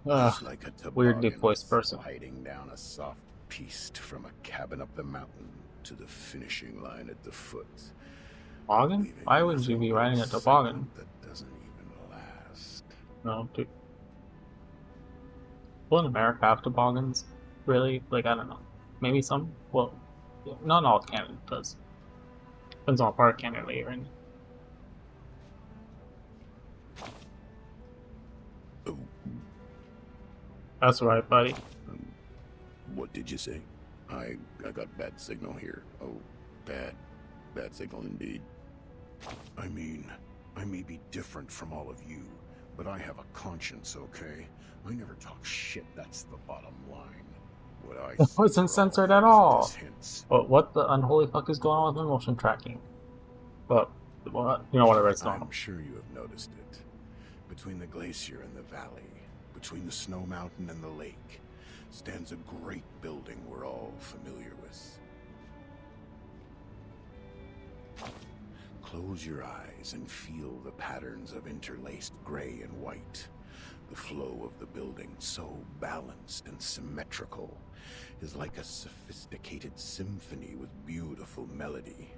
It's like a weirdly voiced person. Sliding down a soft piste from a cabin up the mountain to the finishing line at the foot. Toboggan? Why would you be riding a toboggan? That doesn't even last. No, dude. Will in America have toboggans? Really? Like, I don't know. Maybe some? Well, not all Canada does. Depends on what part of Canada you're in. Oh. That's right, buddy. What did you say? I got bad signal here. Oh, bad signal indeed. I mean, I may be different from all of you, but I have a conscience, okay? I never talk shit, that's the bottom line. What I It wasn't censored at all. But what the unholy fuck is going on with the motion tracking? But, well, you know, whatever, it's normal. I'm sure you have noticed it. Between the glacier and the valley, between the snow mountain and the lake, stands a great building we're all familiar with. Close your eyes and feel the patterns of interlaced gray and white. The flow of the building, so balanced and symmetrical, is like a sophisticated symphony with beautiful melody.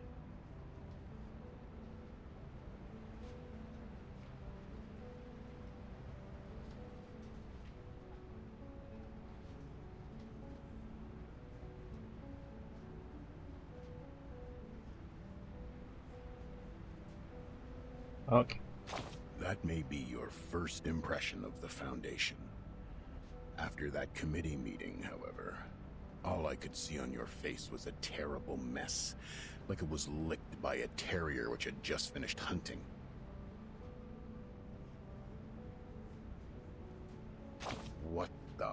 Okay. That may be your first impression of the Foundation. After that committee meeting, however, all I could see on your face was a terrible mess, like it was licked by a terrier which had just finished hunting. What the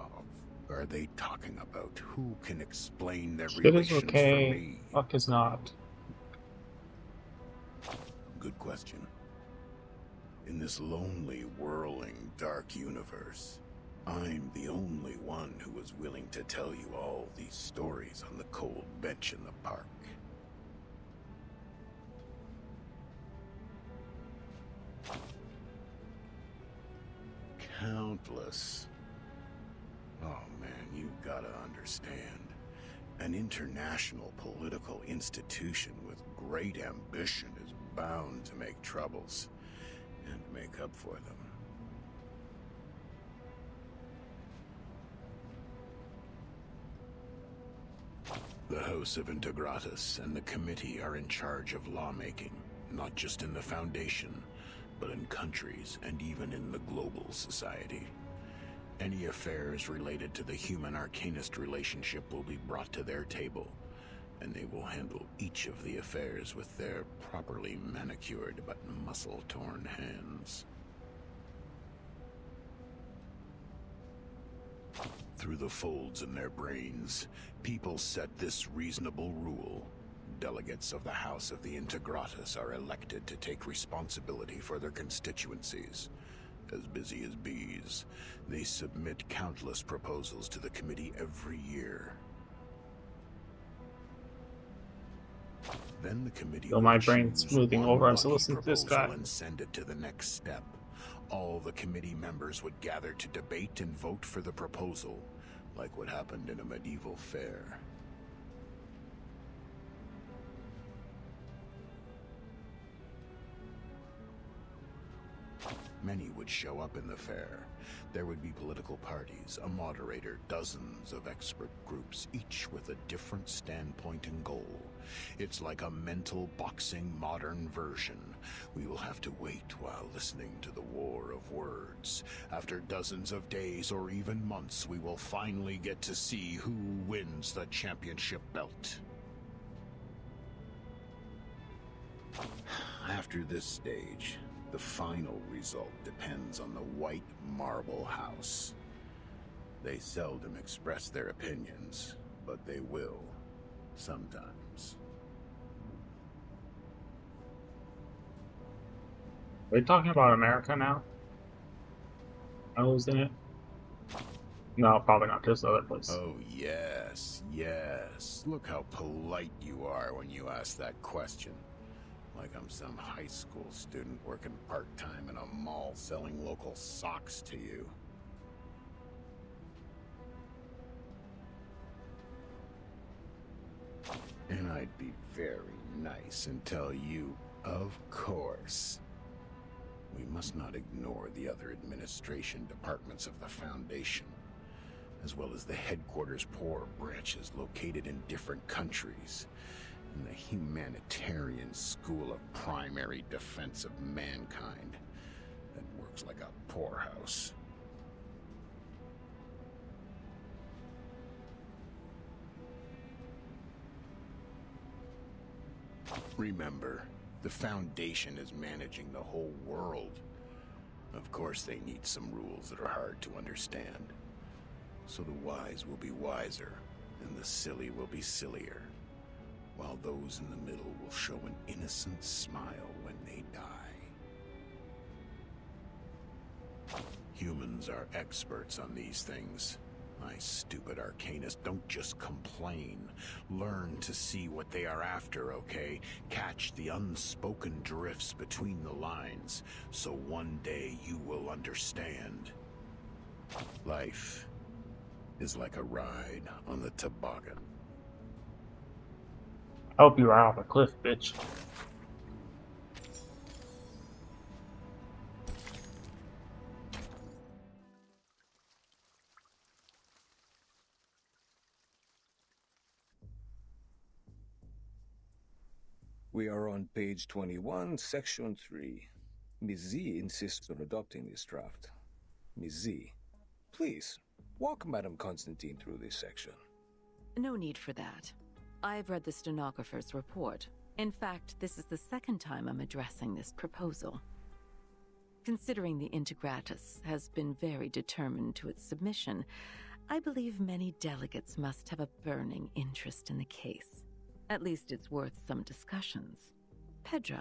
are they talking about? Who can explain their Shit relations is okay. for me? Fuck is not. Good question. In this lonely, whirling, dark universe, I'm the only one who is willing to tell you all these stories on the cold bench in the park. Countless. Oh man, you gotta understand. An international political institution with great ambition is bound to make troubles. And make up for them. The House of Integratus and the Committee are in charge of lawmaking, not just in the Foundation, but in countries and even in the global society. Any affairs related to the human arcanist relationship will be brought to their table, and they will handle each of the affairs with their properly manicured but muscle-torn hands. Through the folds in their brains, people set this reasonable rule. Delegates of the House of the Integratus are elected to take responsibility for their constituencies. As busy as bees, they submit countless proposals to the committee every year. Then the committee So my brain's moving over as I listen to this guy. and send it to the next step. All the committee members would gather to debate and vote for the proposal, like what happened in a medieval fair. Many would show up in the fair. There would be political parties, a moderator, dozens of expert groups, each with a different standpoint and goal. It's like a mental boxing modern version. We will have to wait while listening to the war of words. After dozens of days or even months, we will finally get to see who wins the championship belt. After this stage, the final result depends on the White Marble House. They seldom express their opinions, but they will, sometimes. Are we talking about America now? I was in it? No, probably not. Just other place. Oh, yes, yes. Look how polite you are when you ask that question. Like I'm some high school student working part-time in a mall selling local socks to you. And I'd be very nice and tell you, of course. We must not ignore the other administration departments of the Foundation, as well as the headquarters' poor branches located in different countries. In the humanitarian school of primary defense of mankind that works like a poorhouse. Remember, the Foundation is managing the whole world. Of course, they need some rules that are hard to understand. So the wise will be wiser, and the silly will be sillier, while those in the middle will show an innocent smile when they die. Humans are experts on these things. My stupid arcanists don't just complain. Learn to see what they are after, okay? Catch the unspoken drifts between the lines, so one day you will understand. Life is like a ride on the toboggan. I hope you are off a cliff, bitch. We are on page 21, section 3. Ms. Z insists on adopting this draft. Ms. Z, please, walk Madame Constantine through this section. No need for that. I've read the stenographer's report. In fact, this is the second time I'm addressing this proposal. Considering the Integratus has been very determined to its submission, I believe many delegates must have a burning interest in the case. At least it's worth some discussions. Pedro,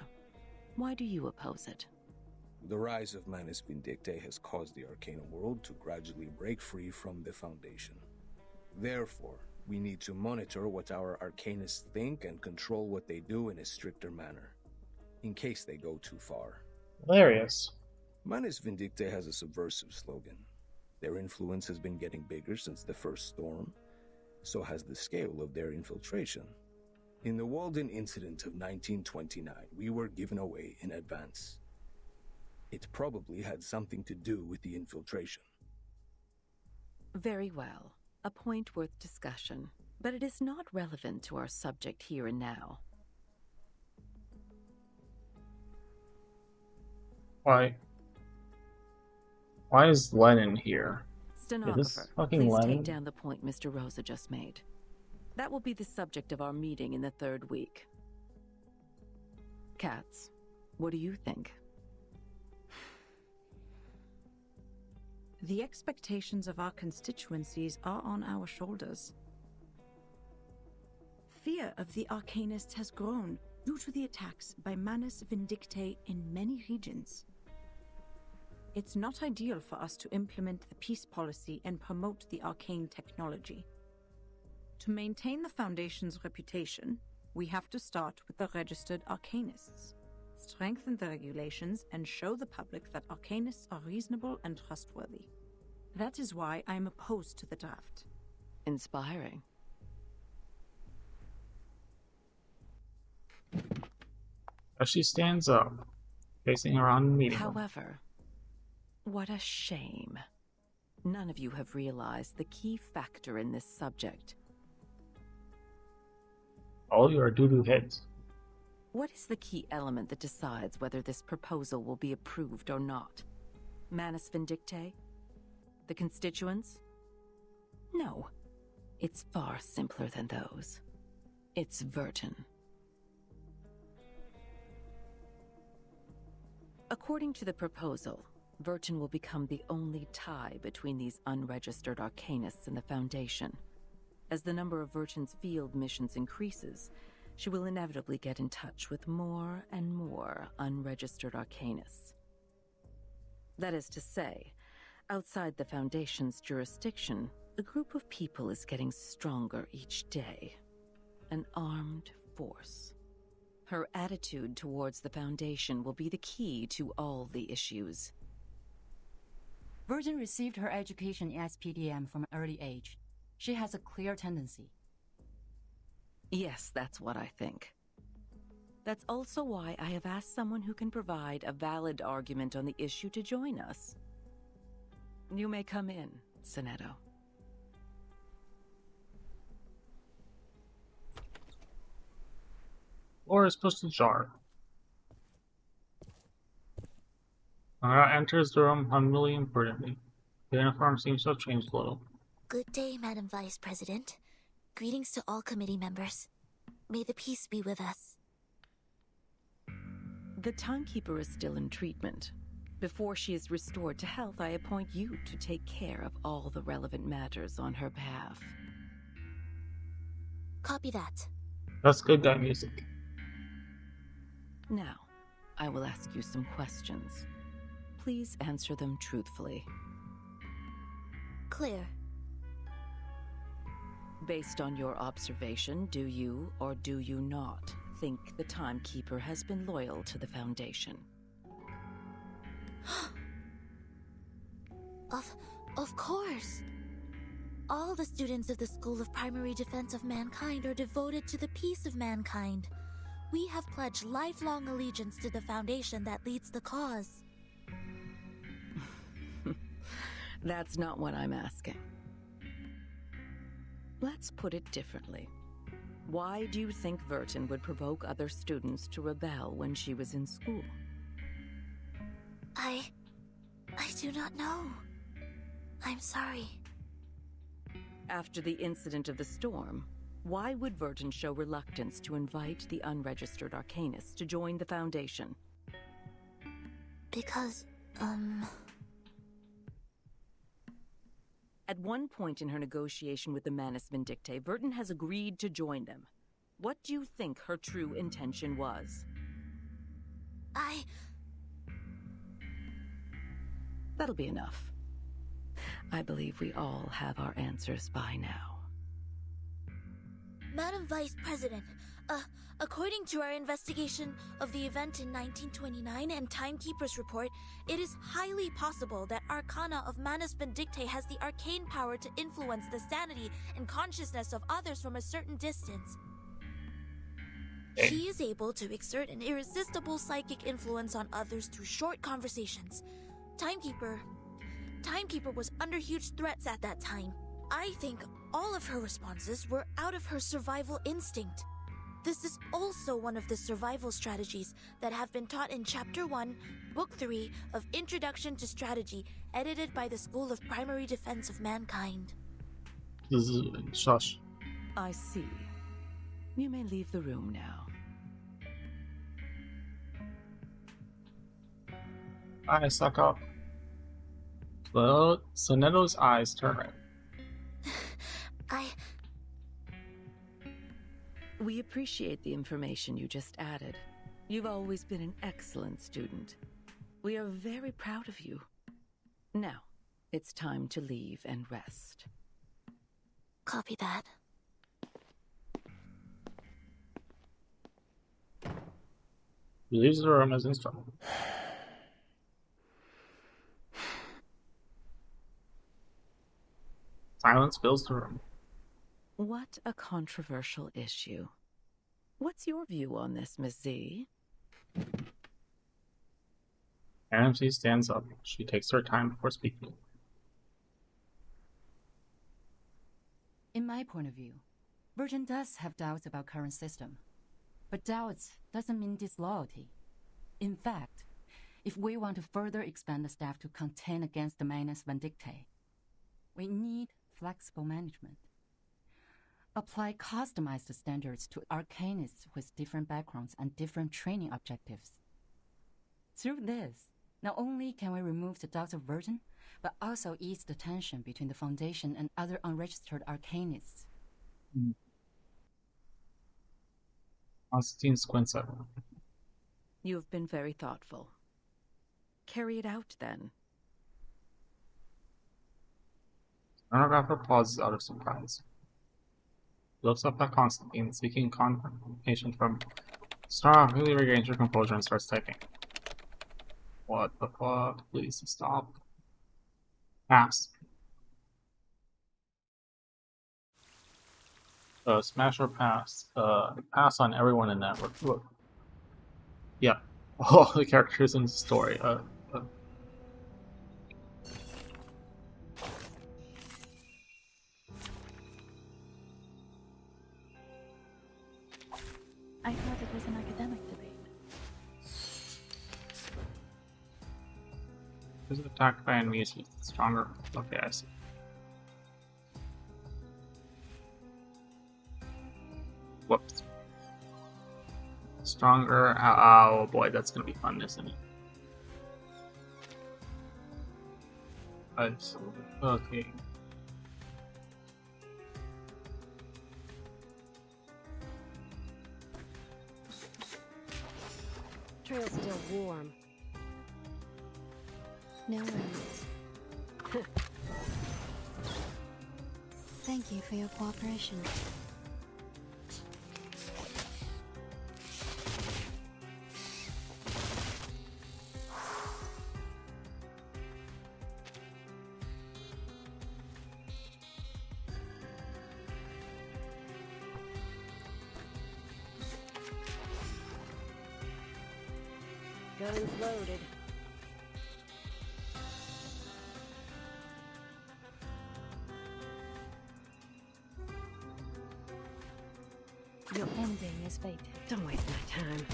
why do you oppose it? The rise of Manus Vindictae has caused the Arcanum world to gradually break free from the Foundation. Therefore, we need to monitor what our Arcanists think and control what they do in a stricter manner, in case they go too far. Hilarious. Manus Vindictae has a subversive slogan. Their influence has been getting bigger since the first storm. So has the scale of their infiltration. In the Walden incident of 1929, we were given away in advance. It probably had something to do with the infiltration. Very well. A point worth discussion, but it is not relevant to our subject here and now. Why is Lenin here? Stenographer, fucking please Lenin? take down the point Mr. Rosa just made. That will be the subject of our meeting in the 3rd week. Katz, what do you think? The expectations of our constituencies are on our shoulders. Fear of the Arcanists has grown due to the attacks by Manus Vindictae in many regions. It's not ideal for us to implement the peace policy and promote the arcane technology. To maintain the Foundation's reputation, we have to start with the registered Arcanists, strengthen the regulations, and show the public that Arcanists are reasonable and trustworthy. That is why I am opposed to the draft. Inspiring. As she stands up, facing around the meeting room. However, What a shame. None of you have realized the key factor in this subject. All you are doo-doo heads. What is the key element that decides whether this proposal will be approved or not? Manus Vindictae? The constituents? No. It's far simpler than those. It's Vertin. According to the proposal, Vertin will become the only tie between these unregistered arcanists and the Foundation. As the number of Vertin's field missions increases, she will inevitably get in touch with more and more unregistered arcanists. That is to say, outside the Foundation's jurisdiction, a group of people is getting stronger each day. An armed force. Her attitude towards the Foundation will be the key to all the issues. Virgin received her education in SPDM from an early age. She has a clear tendency. Yes, that's what I think. That's also why I have asked someone who can provide a valid argument on the issue to join us. You may come in, Sonetto. Or is pushed ajar. Nara enters the room humbly and prudently. The uniform seems to have changed a little. Good day, Madam Vice President. Greetings to all committee members. May the peace be with us. The Timekeeper is still in treatment. Before she is restored to health, I appoint you to take care of all the relevant matters on her behalf. Copy that. That's good guy music. Now, I will ask you some questions. Please answer them truthfully. Clear. Based on your observation, do you or do you not think the Timekeeper has been loyal to the Foundation? Of course. All the students of the School of Primary Defense of Mankind are devoted to the peace of mankind. We have pledged lifelong allegiance to the Foundation that leads the cause. That's not what I'm asking. Let's put it differently. Why do you think Vertin would provoke other students to rebel when she was in school? I do not know. I'm sorry. After the incident of the storm, why would Vertin show reluctance to invite the unregistered arcanists to join the Foundation? Because, At one point in her negotiation with the Manus Vindictae, Vertin has agreed to join them. What do you think her true intention was? That'll be enough. I believe we all have our answers by now. Madam Vice President, according to our investigation of the event in 1929 and Timekeeper's report, it is highly possible that Arcana of Manus Vindictae has the arcane power to influence the sanity and consciousness of others from a certain distance. She is able to exert an irresistible psychic influence on others through short conversations. Timekeeper was under huge threats at that time. I think all of her responses were out of her survival instinct. This is also one of the survival strategies that have been taught in Chapter 1, Book 3 of Introduction to Strategy, edited by the School of Primary Defense of Mankind. This is shush. I see. You may leave the room now. I suck up. Well, Sonetto's eyes turn red. We appreciate the information you just added. You've always been an excellent student. We are very proud of you. Now, it's time to leave and rest. Copy that. He leaves the room as instructed. Silence fills the room. What a controversial issue. What's your view on this, Miss Z? MC stands up. She takes her time before speaking. In my point of view, Virgin does have doubts about current system. But doubts doesn't mean disloyalty. In fact, if we want to further expand the staff to contend against the Magnus Vindictae, we need flexible management. Apply customized standards to arcanists with different backgrounds and different training objectives. Through this, not only can we remove the doubts of Virgin, but also ease the tension between the Foundation and other unregistered arcanists. Constantine squints at her. You've been very thoughtful. Carry it out, then. Stenographer pauses out of surprise. Looks up at Constantine, seeking confirmation from Stenographer quickly regains her composure and starts typing. What the fuck? Please stop. Pass. Smash or pass. Pass on everyone in network. Look. Yeah. All the characters in the story. I thought it was an academic debate. Is attacked by enemies with stronger. Okay, I see. Whoops. Stronger. Oh boy, that's gonna be fun, isn't it? Okay. Trail's still warm. No worries. Thank you for your cooperation. Guns loaded. Your ending is fated. Don't waste my time.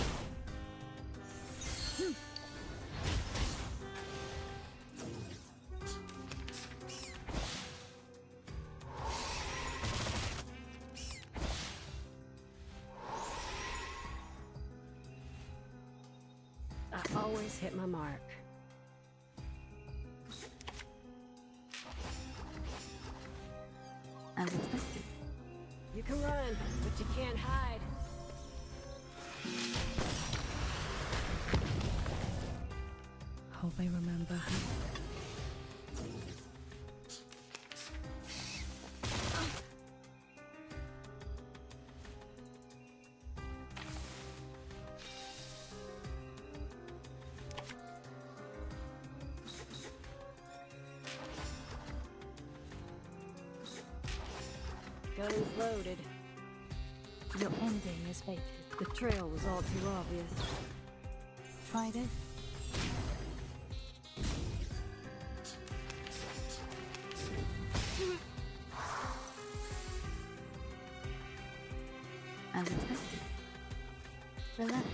I always hit my mark. As expected. You can run, but you can't hide. Hope I remember. Guns loaded. Your ending is fated. The trail was all too obvious. Try this. As expected. Relax.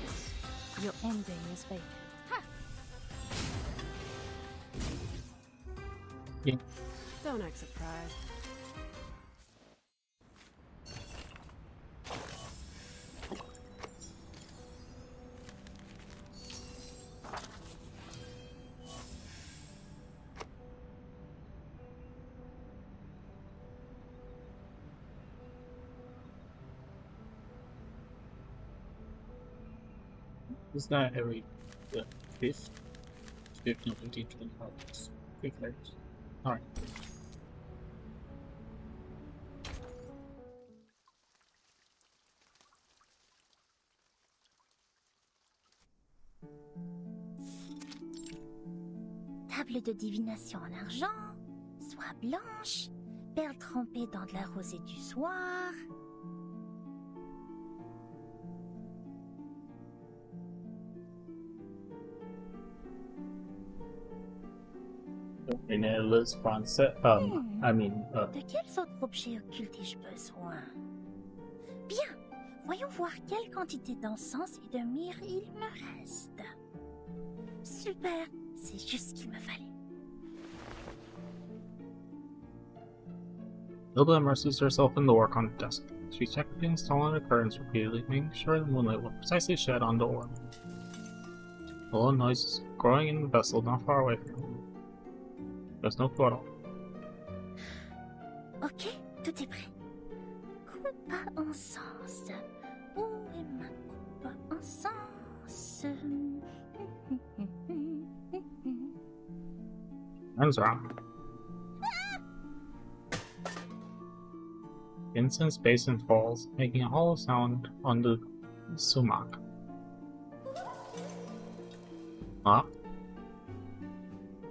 Your ending is fated. Yeah. Don't act surprised. Is that every fifth? No, 15, 25. 5 layers. Alright. Table de divination en argent, soie blanche, perles trempées dans de la rosée du soir. René's français. I mean. De quels autres objets occultes ai-je besoin? Bien, voyons voir quelle quantité d'encens et de myrrhe il me reste. Super, c'est juste ce qu'il me fallait. Hilda immerses herself in the work on the desk. She checked the installment occurrence repeatedly, making sure the moonlight will precisely shed on the orb. A low noise is growing in the vessel not far away from her. There's no portal. Ok, tout est prêt. Coupe à encens. Où est ma coupe à encens? Turns around. The incense basin falls, making a hollow sound on the sumac. Ah?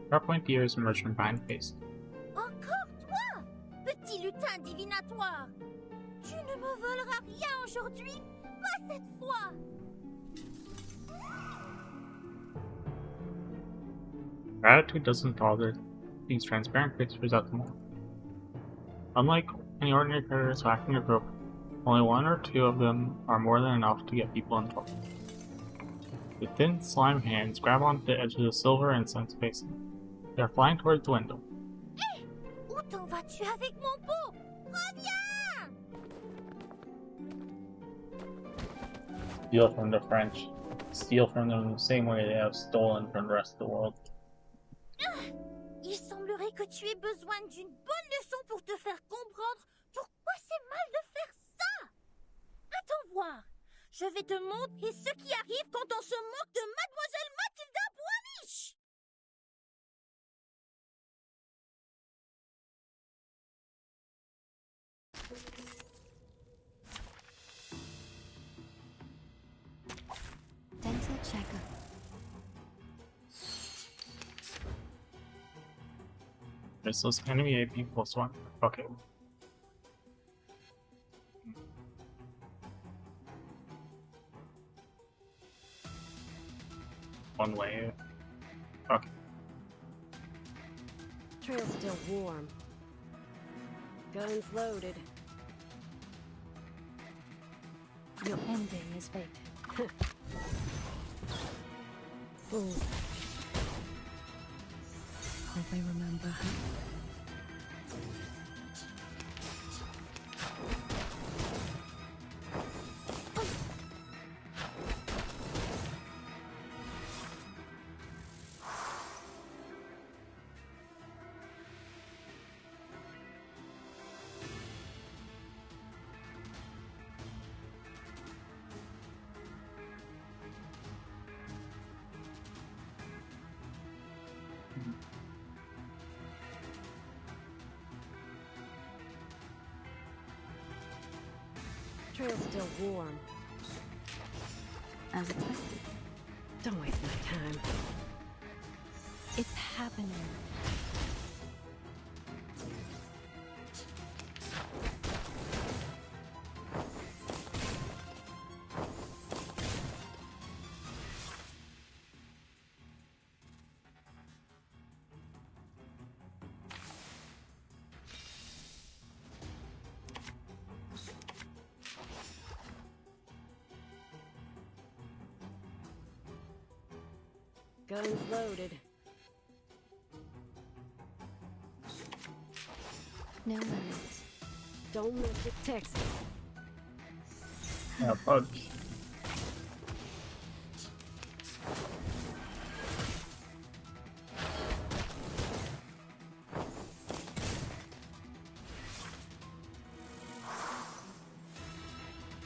Sharp-pointed ears emerge from behind the face. Encore toi, petit lutin divinatoire. Tu ne me voleras rien aujourd'hui, pas cette fois. Gratitude doesn't bother these transparent creatures at the moment. Unlike any ordinary critters hacking a group, only one or two of them are more than enough to get people in trouble. The thin slime hands grab onto the edge of the silver incense basin. They are flying towards the window. Hé! Où t'en vas-tu avec mon pot? Reviens! Steal from the French. Steal from them the same way they have stolen from the rest of the world. Il semblerait que tu aies besoin d'une bonne leçon pour te faire comprendre pourquoi c'est mal de faire ça. Attends voir. Je vais te montrer ce qui arrive quand on se moque de Mademoiselle Mathilda Boisniche. Dental checker. This is enemy AP +1. Okay. One way. Okay. Trail's still warm. Guns loaded. Your ending is fate. Ooh. Hope I remember her. Trail's still warm. As expected. Don't waste my time. It's happening. Guns loaded. No worries. Don't mess with Texas. Yeah, bug.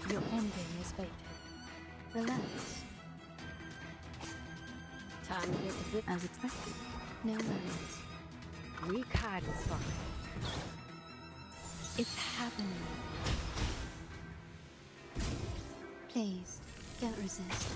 Your ending is fate. Relax. Time to get to As expected. No worries. Weak hiding spot. It's happening. Please, don't resist.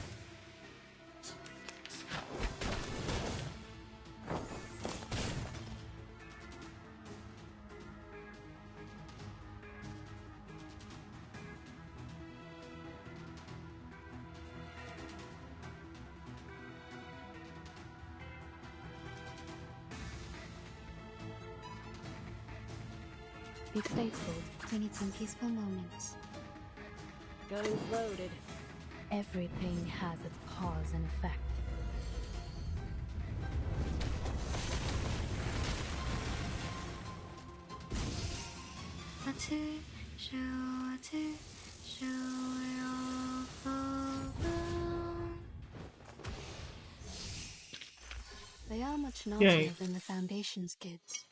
Be faithful. We need some peaceful moments. Guns loaded. Everything has its cause and effect. They are much naughtier than the Foundation's kids.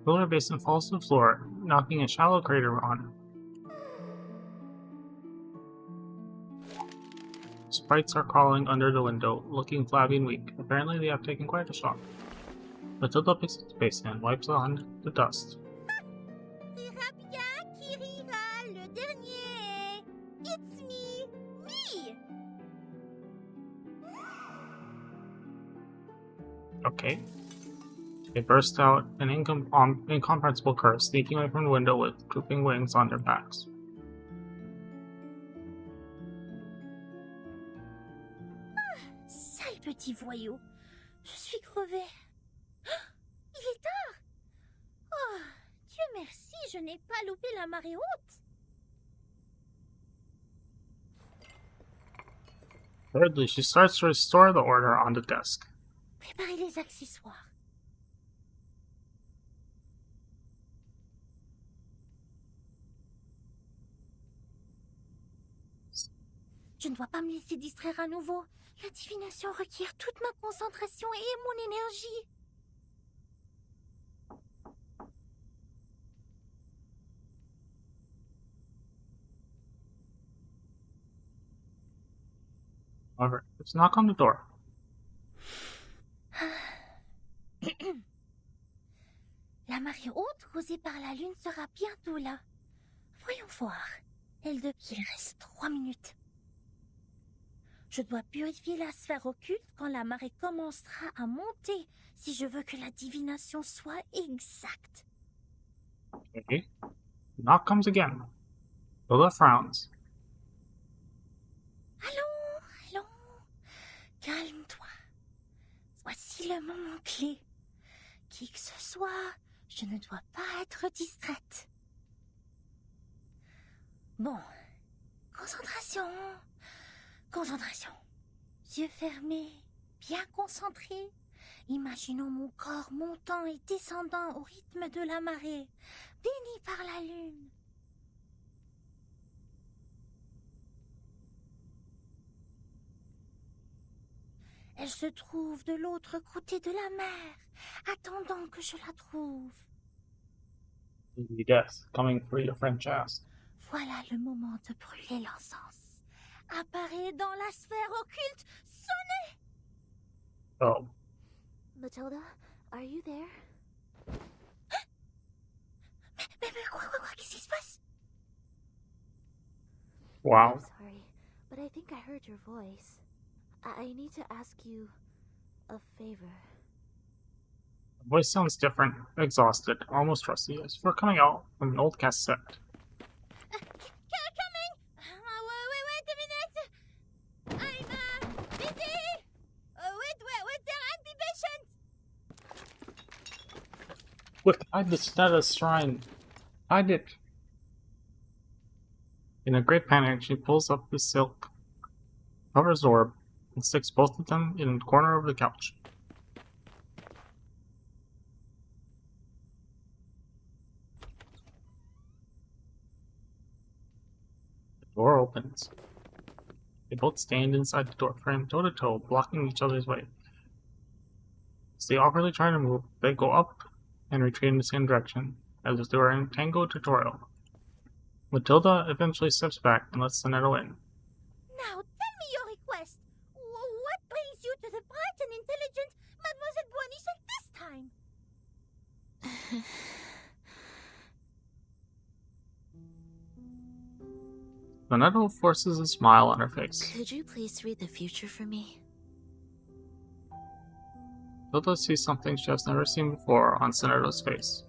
Roller basin falls to the floor, knocking a shallow crater on. Sprites are crawling under the window, looking flabby and weak. Apparently they have taken quite a shock. Matilda picks up the basin and wipes on the dust. It's me! Okay. They burst out an incomprehensible curse, sneaking away from the window with drooping wings on their backs. Sale petit voyou! Je suis crevée. Il est tard! Oh, Dieu merci, je n'ai pas loupé la marée haute! Thirdly, she starts to restore the order on the desk. Préparez les accessoires. Je ne dois pas me laisser distraire à nouveau. La divination requiert toute ma concentration et mon énergie. However, let's knock on the door. La marée haute causée par la lune sera bientôt là. Voyons voir. Il reste 3 minutes. Je dois purifier la sphère occulte quand la marée commencera à monter si je veux que la divination soit exacte. Okay. Knock comes again. Lola frowns. Allons. Calme-toi. Voici le moment clé. Qui que ce soit, je ne dois pas être distraite. Bon. Concentration. Yeux fermés, bien concentrés. Imaginons mon corps montant et descendant au rythme de la marée, béni par la lune. Elle se trouve de l'autre côté de la mer, attendant que je la trouve. Death, coming for your French ass. Voilà le moment de brûler l'encens. Apparaît dans la sphère occulte. Sonnez! Oh. Matilda, are you there? Mais quoi, qu'est-ce qui se passe? Wow. I'm sorry, but I think I heard your voice. I need to ask you a favor. The voice sounds different, exhausted, almost rusty, as if we're coming out from an old cassette. Quick, hide the status shrine. Hide it. In a great panic, she pulls up the silk cover's orb and sticks both of them in the corner of the couch. The door opens. They both stand inside the door frame, toe to toe, blocking each other's way. As they awkwardly try to move, they go up and retreat in the same direction, as if they were in a tango tutorial. Matilda eventually steps back and lets the nettle in. Now tell me your request. What brings you to the bright and intelligent Mademoiselle Boaniche at this time? The nettle forces a smile on her face. Could you please read the future for me? Matilda sees something she has never seen before on Sonato's face.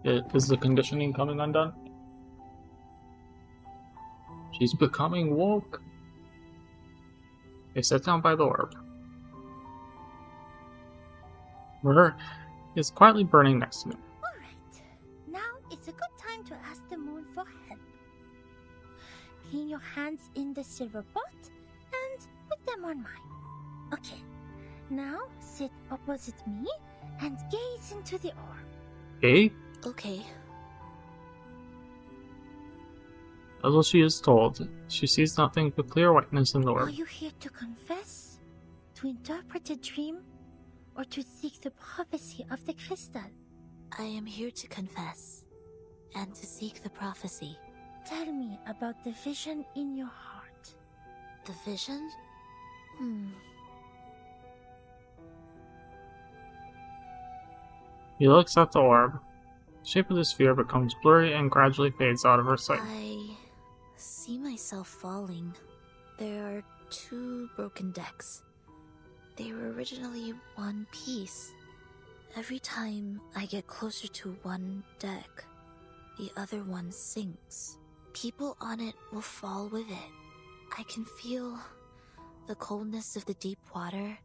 Is the conditioning coming undone? She's becoming woke. They sit down by the orb. where is quietly burning next to me. Alright, now it's a good time to ask the moon for help. Clean your hands in the silver pot and put them on mine. Okay, now sit opposite me and gaze into the orb. Okay? Okay. As what she is told, she sees nothing but clear whiteness in the Are orb. you here to confess? To interpret a dream? Or to seek the prophecy of the crystal? I am here to confess, and to seek the prophecy. Tell me about the vision in your heart. The vision? He looks at the orb. The shape of the sphere becomes blurry and gradually fades out of her sight. I see myself falling. There are 2 broken decks. They were originally one piece. Every time I get closer to one deck, the other one sinks. People on it will fall with it. I can feel the coldness of the deep water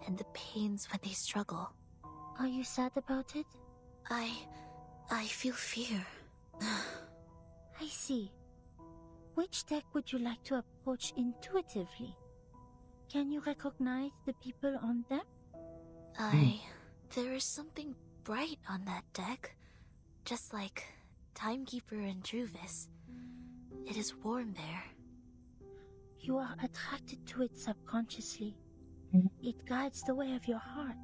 and the pains when they struggle. Are you sad about it? I feel fear. I see. Which deck would you like to approach intuitively? Can you recognize the people on them? There is something bright on that deck. Just like Timekeeper and Druvis. It is warm there. You are attracted to it subconsciously. It guides the way of your heart.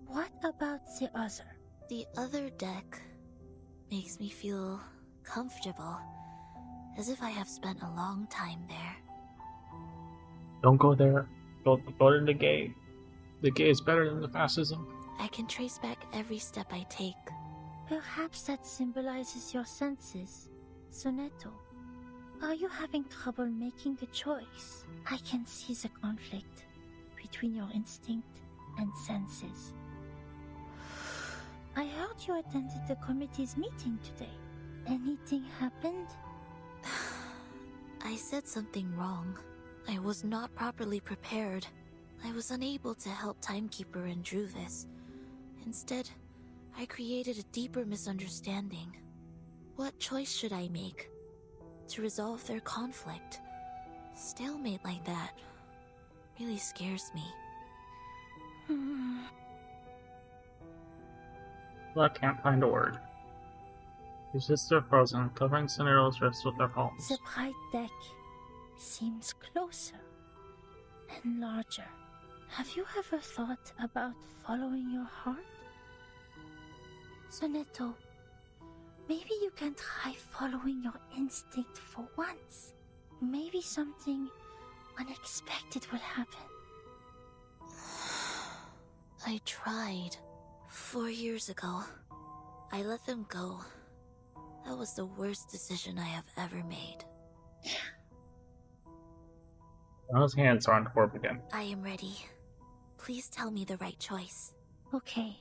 What about the other? The other deck makes me feel comfortable, as if I have spent a long time there. Don't go there. Go to the gate. The gate is better than the fascism. I can trace back every step I take. Perhaps that symbolizes your senses. Sonetto, are you having trouble making a choice? I can see the conflict between your instinct and senses. I heard you attended the committee's meeting today. Anything happened? I said something wrong. I was not properly prepared. I was unable to help Timekeeper and Druvis. Instead, I created a deeper misunderstanding. What choice should I make to resolve their conflict? Stalemate like that really scares me. I can't find a word. His sister frozen, covering Cinderella's wrists with their palms. The bright deck seems closer and larger. Have you ever thought about following your heart? Sonetto, maybe you can try following your instinct for once. Maybe something unexpected will happen. I tried. 4 years ago, I let them go. That was the worst decision I have ever made. Now his hands are on the orb again. I am ready. Please tell me the right choice. Okay.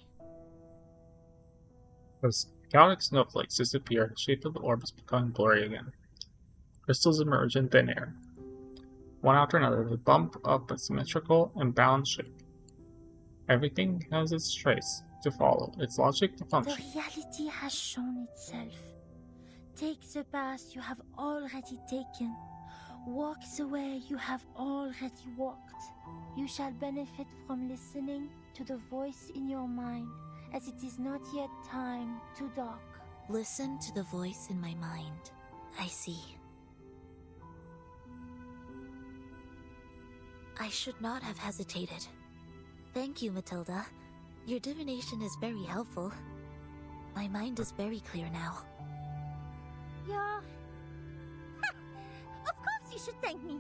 As chaotic snowflakes disappear, the shape of the orb is becoming blurry again. Crystals emerge in thin air. One after another, they bump up a symmetrical and balanced shape. Everything has its trace to follow, its logic to function. The reality has shown itself. Take the path you have already taken. Walk the way you have already walked. You shall benefit from listening to the voice in your mind, as it is not yet time to dock. Listen to the voice in my mind. I see. I should not have hesitated. Thank you, Matilda. Your divination is very helpful. My mind is very clear now. Yeah. Of course you should thank me.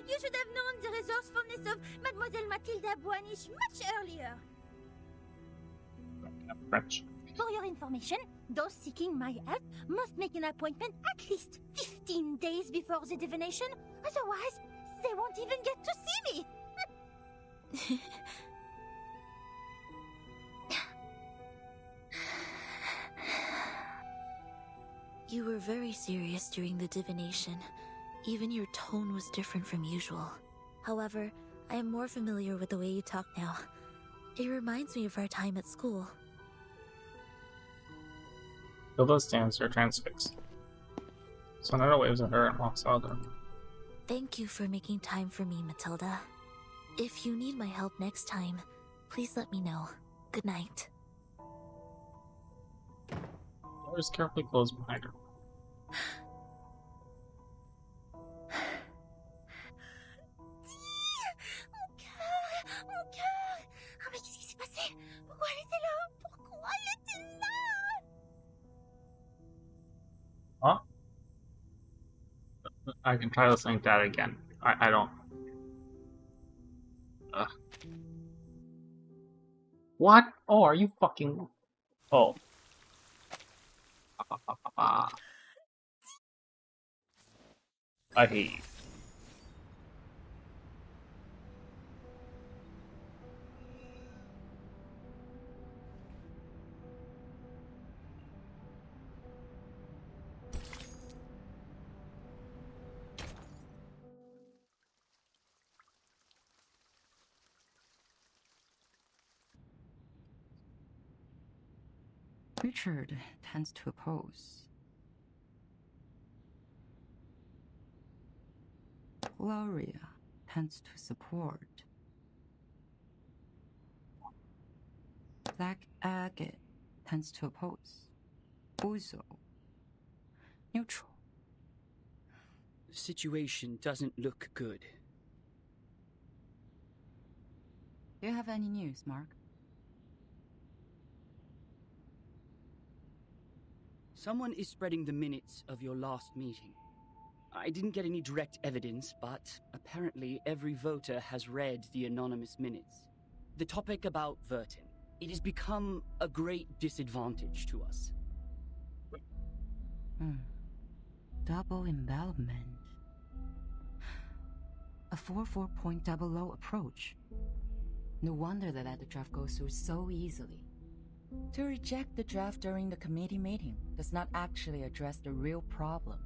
You should have known the resourcefulness of Mademoiselle Mathilda Boanish much earlier. French. For your information, those seeking my help must make an appointment at least 15 days before the divination. Otherwise, they won't even get to see me. You were very serious during the divination. Even your tone was different from usual. However, I am more familiar with the way you talk now. It reminds me of our time at school. Hilda stands there transfixed. Sonata waves at her and walks out of them. Thank you for making time for me, Matilda. If you need my help next time, please let me know. Good night. Doors carefully closed behind her. Huh? I can try listening to that again. I don't. What? Oh, are you fucking... Oh. I hate you. Richard tends to oppose. Gloria tends to support. Black Agate tends to oppose. Uzo. Neutral. The situation doesn't look good. Do you have any news, Mark? Someone is spreading the minutes of your last meeting. I didn't get any direct evidence, but apparently every voter has read the anonymous minutes. The topic about Vertin. It has become a great disadvantage to us. Double envelopment. A 4.00 approach. No wonder that the draft goes through so easily. To reject the draft during the committee meeting does not actually address the real problem.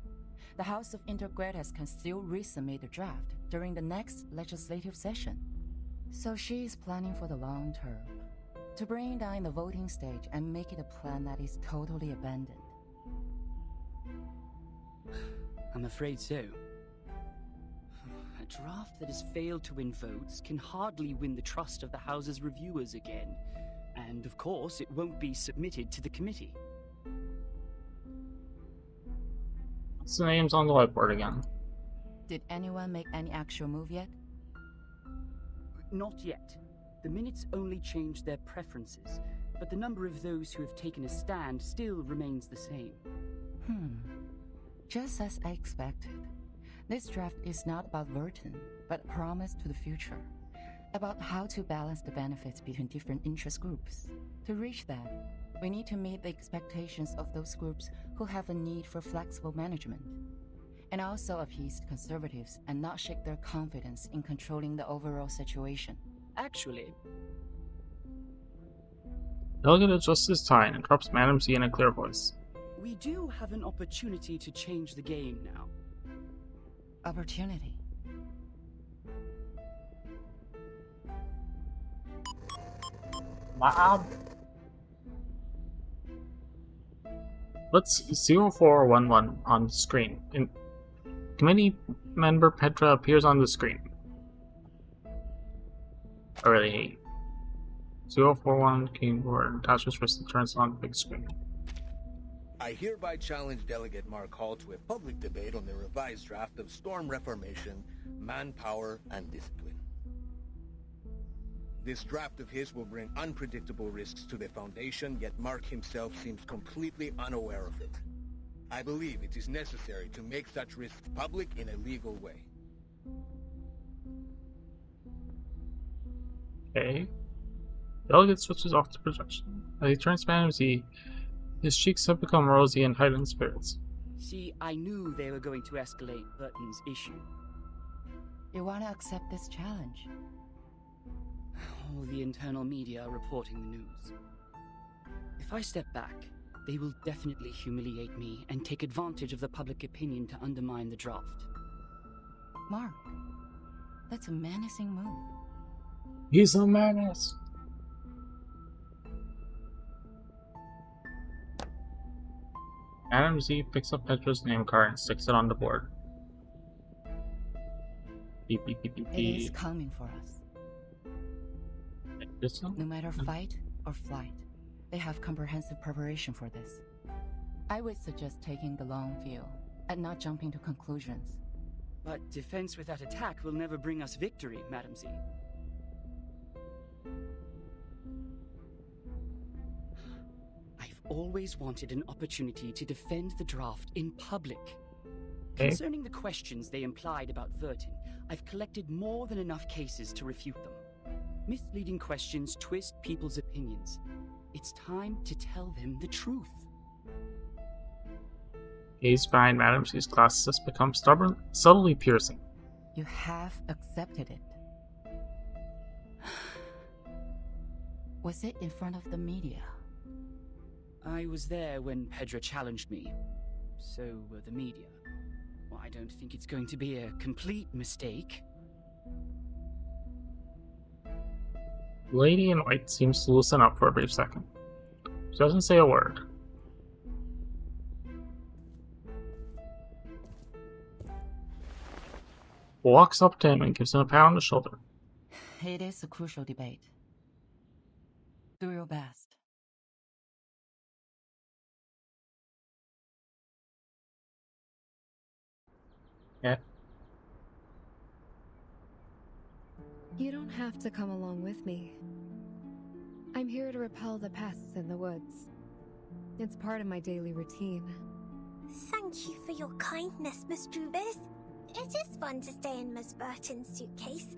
The House of Intergratus can still resubmit the draft during the next legislative session. So she is planning for the long term, to bring down the voting stage and make it a plan that is totally abandoned. I'm afraid so. A draft that has failed to win votes can hardly win the trust of the House's reviewers again. And of course, it won't be submitted to the committee. What's the names on the whiteboard again? Did anyone make any actual move yet? Not yet. The minutes only changed their preferences, but the number of those who have taken a stand still remains the same. Just as I expected. This draft is not about Vertin, but a promise to the future. About how to balance the benefits between different interest groups. To reach that, we need to meet the expectations of those groups who have a need for flexible management, and also appease conservatives and not shake their confidence in controlling the overall situation. Actually, Delegate adjusts his tie and interrupts Madam C in a clear voice. we do have an opportunity to change the game now. Opportunity. Mom. Let's 0411 on the screen. Committee member Petra appears on the screen. I really hate 041 keyboard attachments first turns on the big screen. I hereby challenge Delegate Mark Hall to a public debate on the revised draft of Storm Reformation, Manpower, and Discipline. This draft of his will bring unpredictable risks to the Foundation, yet Mark himself seems completely unaware of it. I believe it is necessary to make such risks public in a legal way. Okay. Delegate switches off to projection. As he turns to Madam Z, his cheeks have become rosy and heightened spirits. See, I knew they were going to escalate Burton's issue. You want to accept this challenge? All the internal media are reporting the news. If I step back, they will definitely humiliate me and take advantage of the public opinion to undermine the draft. Mark, that's a menacing move. He's a menace. Adam Z picks up Petra's name card and sticks it on the board. Beep, beep, beep, beep, It beep. is coming for us. This one? No matter fight or flight, they have comprehensive preparation for this. I would suggest taking the long view and not jumping to conclusions. But defense without attack will never bring us victory, Madam Z. I've always wanted an opportunity to defend the draft in public. Okay. Concerning the questions they implied about Vertin, I've collected more than enough cases to refute them. Misleading questions twist people's opinions. It's time to tell them the truth. Gaze behind Madam C's glasses has become stubborn, subtly piercing. You have accepted it. Was it in front of the media? I was there when Pedra challenged me. So were the media. Well, I don't think it's going to be a complete mistake. Lady in White seems to loosen up for a brief second. She doesn't say a word. Walks up to him and gives him a pat on the shoulder. It is a crucial debate. Do your best. Yeah. You don't have to come along with me. I'm here to repel the pests in the woods. It's part of my daily routine. Thank you for your kindness, Miss Druvis. It is fun to stay in Miss Burton's suitcase,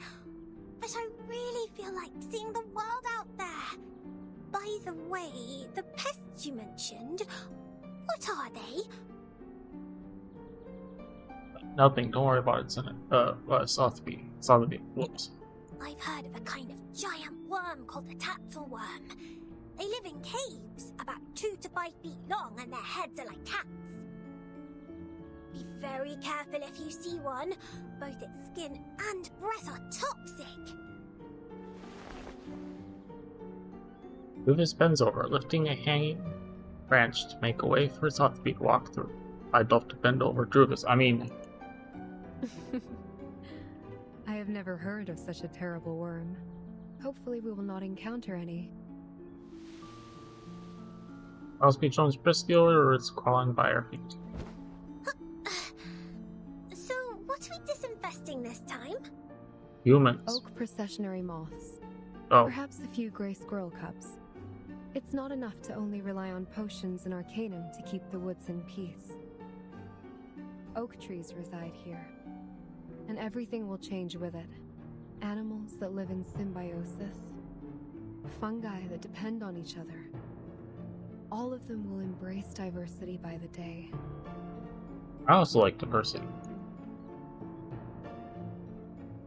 but I really feel like seeing the world out there. By the way, the pests you mentioned, what are they? Nothing, don't worry about it, Sotheby. Sotheby. Whoops. I've heard of a kind of giant worm called the taxel worm. They live in caves, about 2 to 5 feet long, and their heads are like cats. Be very careful if you see one. Both its skin and breath are toxic. Druvis bends over, lifting a hanging branch to make a way for Sotheby to walk through. I'd love to bend over Druvis. I mean... I have never heard of such a terrible worm. Hopefully we will not encounter any. Crosby joins briskly or it's crawling by our feet. So, what are we disinfesting this time? Humans. Oak processionary moths. Oh. Perhaps a few gray squirrel cubs. It's not enough to only rely on potions and arcanum to keep the woods in peace. Oak trees reside here, and everything will change with it. Animals that live in symbiosis, fungi that depend on each other. All of them will embrace diversity by the day. I also like diversity.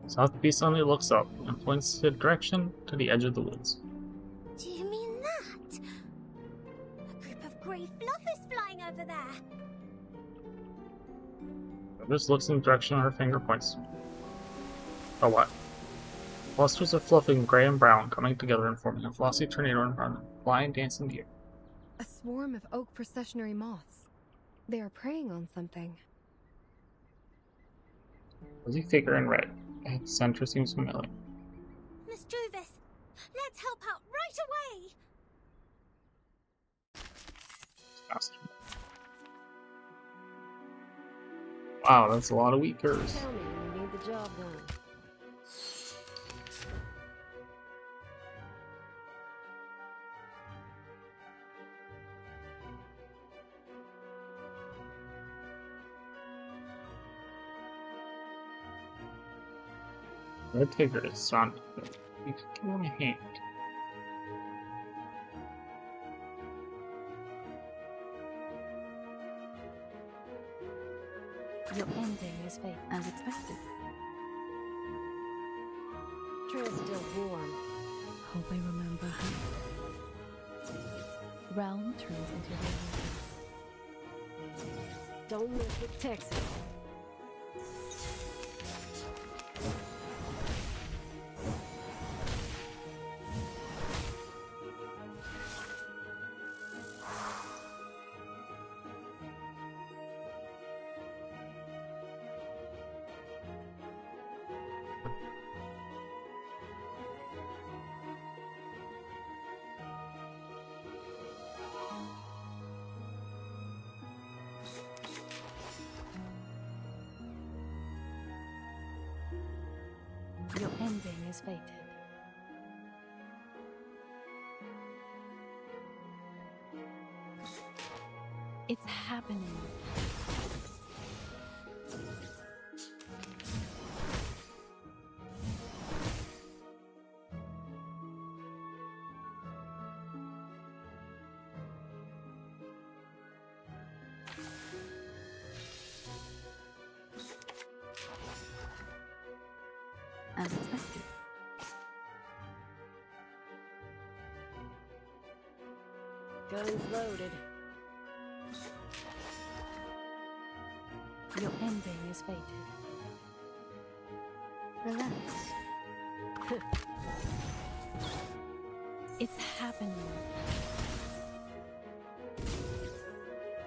Sotheby suddenly looks up and points the direction to the edge of the woods. Do you mean that? A group of grey fluffers flying over there. Druvis looks in the direction her finger points to. Oh, what? Clusters of fluff in gray and brown coming together and forming a flossy tornado in front of them, flying, dancing in the air. A swarm of oak processionary moths. They are preying on something. Fuzzy figure in red. At the center seems familiar. Miss Druvis, let's help out right away! Faster. Wow, that's a lot of weakers. Tell me when you need the job done. Red figure is surrounded. You can give him a hand. Your ending is fate, as expected. Trail's still warm. Hope I remember how. Realm turns into reality. Don't mess with Texas. Your ending is fated. It's happening. As expected. Guns loaded. Your ending is fated. Relax. It's happening.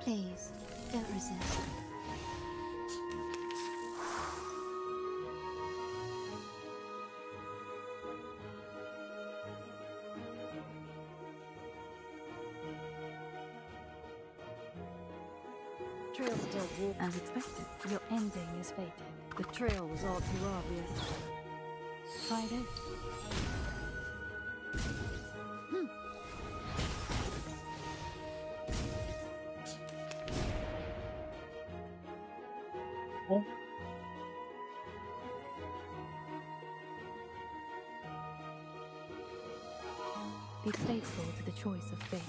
Please, don't resist. Trail still warm. As expected. Your ending is fated. The trail was all too obvious. Try this. Oh. Be faithful to the choice of fate.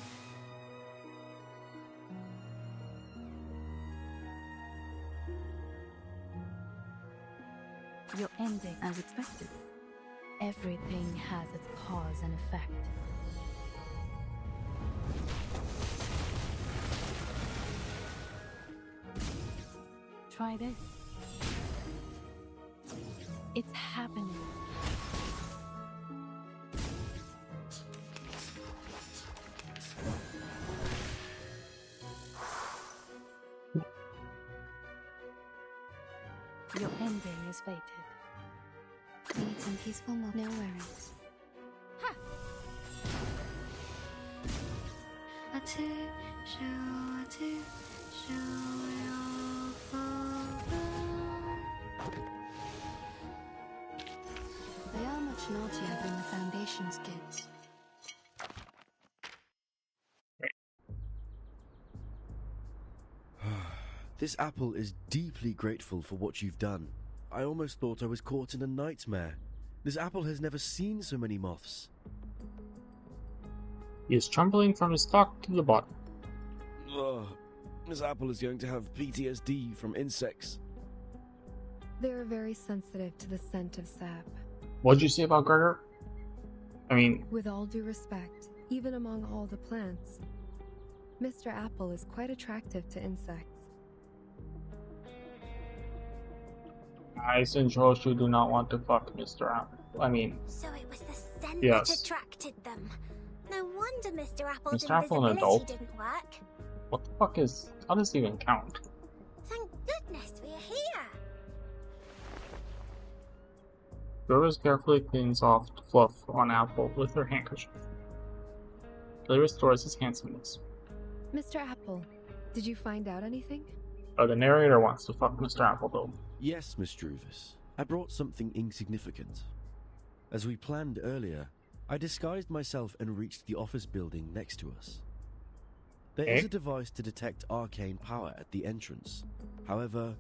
Your ending as expected. Everything has its cause and effect. Try this. It's happening. Your ending is fated. We need some peaceful moment. No worries. Ha! They are much naughtier than the Foundation's kids. This apple is deeply grateful for what you've done. I almost thought I was caught in a nightmare. This apple has never seen so many moths. He is trembling from his top to the bottom. Ugh. This apple is going to have PTSD from insects. They are very sensitive to the scent of sap. What'd you say about Gregor? I mean... With all due respect, even among all the plants, Mr. Apple is quite attractive to insects. I, Singe, do not want to fuck Mr. Apple. I mean... So it was the scent yes. that attracted them. No wonder Mr. Apple's Mr. Apple an invisibility adult? didn't work. What the fuck is... How does it even count? Thank goodness we're here. Doris carefully cleans off the fluff on Apple with her handkerchief. They restores his handsomeness. Mr. Apple, did you find out anything? The narrator wants to fuck Mr. Apple, though. Yes, Miss Druvis. I brought something insignificant. As we planned earlier, I disguised myself and reached the office building next to us. There is a device to detect arcane power at the entrance. However,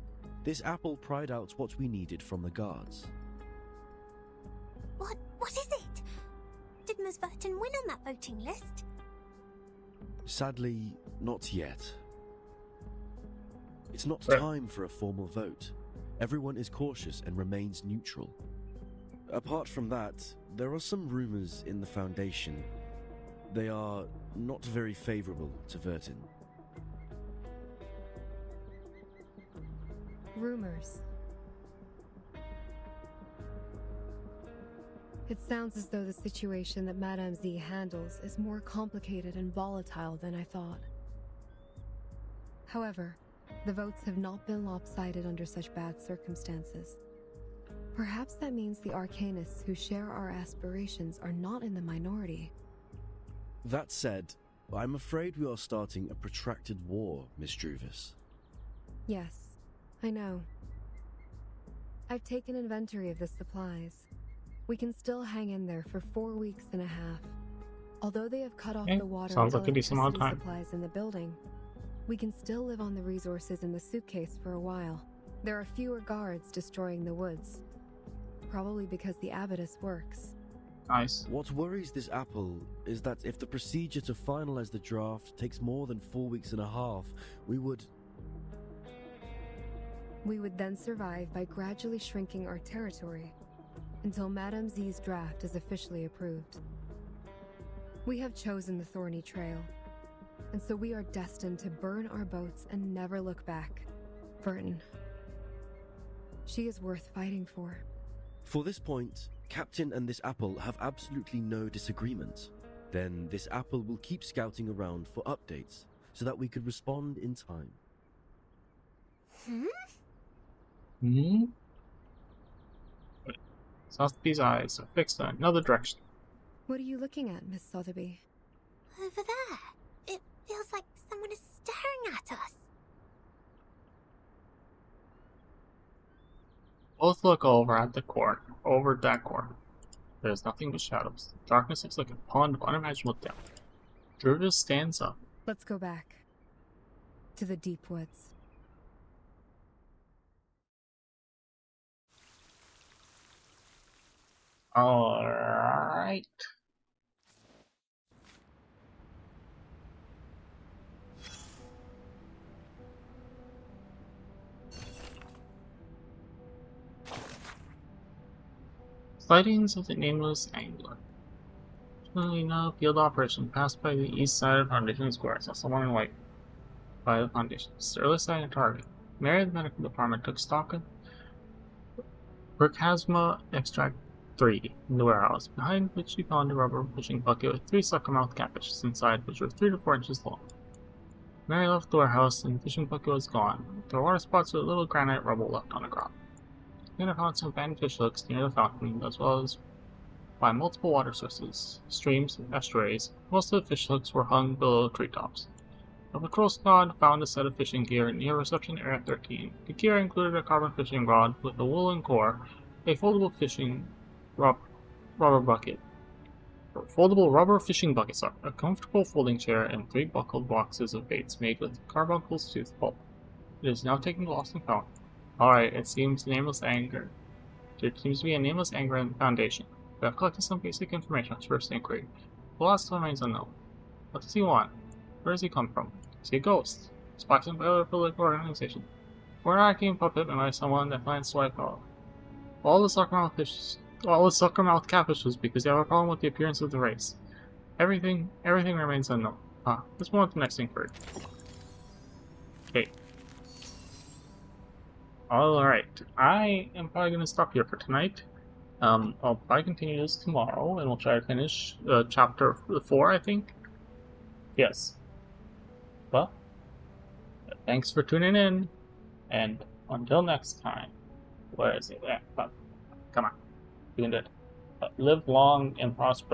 this apple pried out what we needed from the guards. What is it? Did Ms. Burton win on that voting list? Sadly, not yet. It's not time for a formal vote. Everyone is cautious and remains neutral. Apart from that, there are some rumors in the Foundation. They are not very favorable to Vertin. Rumors. It sounds as though the situation that Madame Z handles is more complicated and volatile than I thought. However, the votes have not been lopsided under such bad circumstances. Perhaps that means the Arcanists who share our aspirations are not in the minority. That said, I'm afraid we are starting a protracted war, Miss Druvis. Yes, I know. I've taken inventory of the supplies. We can still hang in there for 4 weeks and a half. Although they have cut off Okay, the water sounds and like a decent amount electricity of time. supplies in the building, we can still live on the resources in the suitcase for a while. There are fewer guards destroying the woods. Probably because the abatis works. Nice. What worries this apple is that if the procedure to finalize the draft takes more than 4 weeks and a half, we would then survive by gradually shrinking our territory until Madame Z's draft is officially approved. We have chosen the thorny trail, and so we are destined to burn our boats and never look back. Burton. She is worth fighting for. For this point, Captain and this apple have absolutely no disagreement. Then this apple will keep scouting around for updates so that we could respond in time. Sotheby's eyes are fixed in another direction. What are you looking at, Miss Sotheby? Over there. It feels like someone is staring at us. Both look over that corner. There's nothing but shadows. Darkness looks like a pond of unimaginable depth. Druvis stands up. Let's go back. To the deep woods. Alright. Sightings of the nameless angler. Fortunately, no field operation passed by the east side of Foundation Square. Saw someone in white by the Foundation. Early sighting target. Mary of the medical department took stock of Burkasma Extract 3 in the warehouse, behind which she found a rubber fishing bucket with 3 sucker-mouth catfishes inside, which were 3 to 4 inches long. Mary left the warehouse and the fishing bucket was gone. There were water spots with little granite rubble left on the ground. Then I found some abandoned fish hooks near the fountain, as well as by multiple water sources, streams, and estuaries. Most of the fish hooks were hung below treetops. The patrol squad found a set of fishing gear near reception area 13. The gear included a carbon fishing rod with a woolen core, a foldable rubber fishing bucket, a comfortable folding chair, and 3 buckled boxes of baits made with carbuncle's tooth pulp. It is now taken to Lost and Found. Alright, it seems to be a nameless anger in the Foundation. We have collected some basic information on his first inquiry. The last remains unknown. What does he want? Where does he come from? Is he a ghost? Sponsored by other political organizations? Or an acting puppet by someone that plans to wipe out all the sucker-mouth catfishes because they have a problem with the appearance of the race. Everything remains unknown. Let's move on to the next inquiry. Okay. Alright, I am probably going to stop here for tonight. I'll probably continue this tomorrow, and we'll try to finish chapter 4, I think. Yes. Well, thanks for tuning in, and until next time. Where is it? Come on. You can do it. Live long and prosper.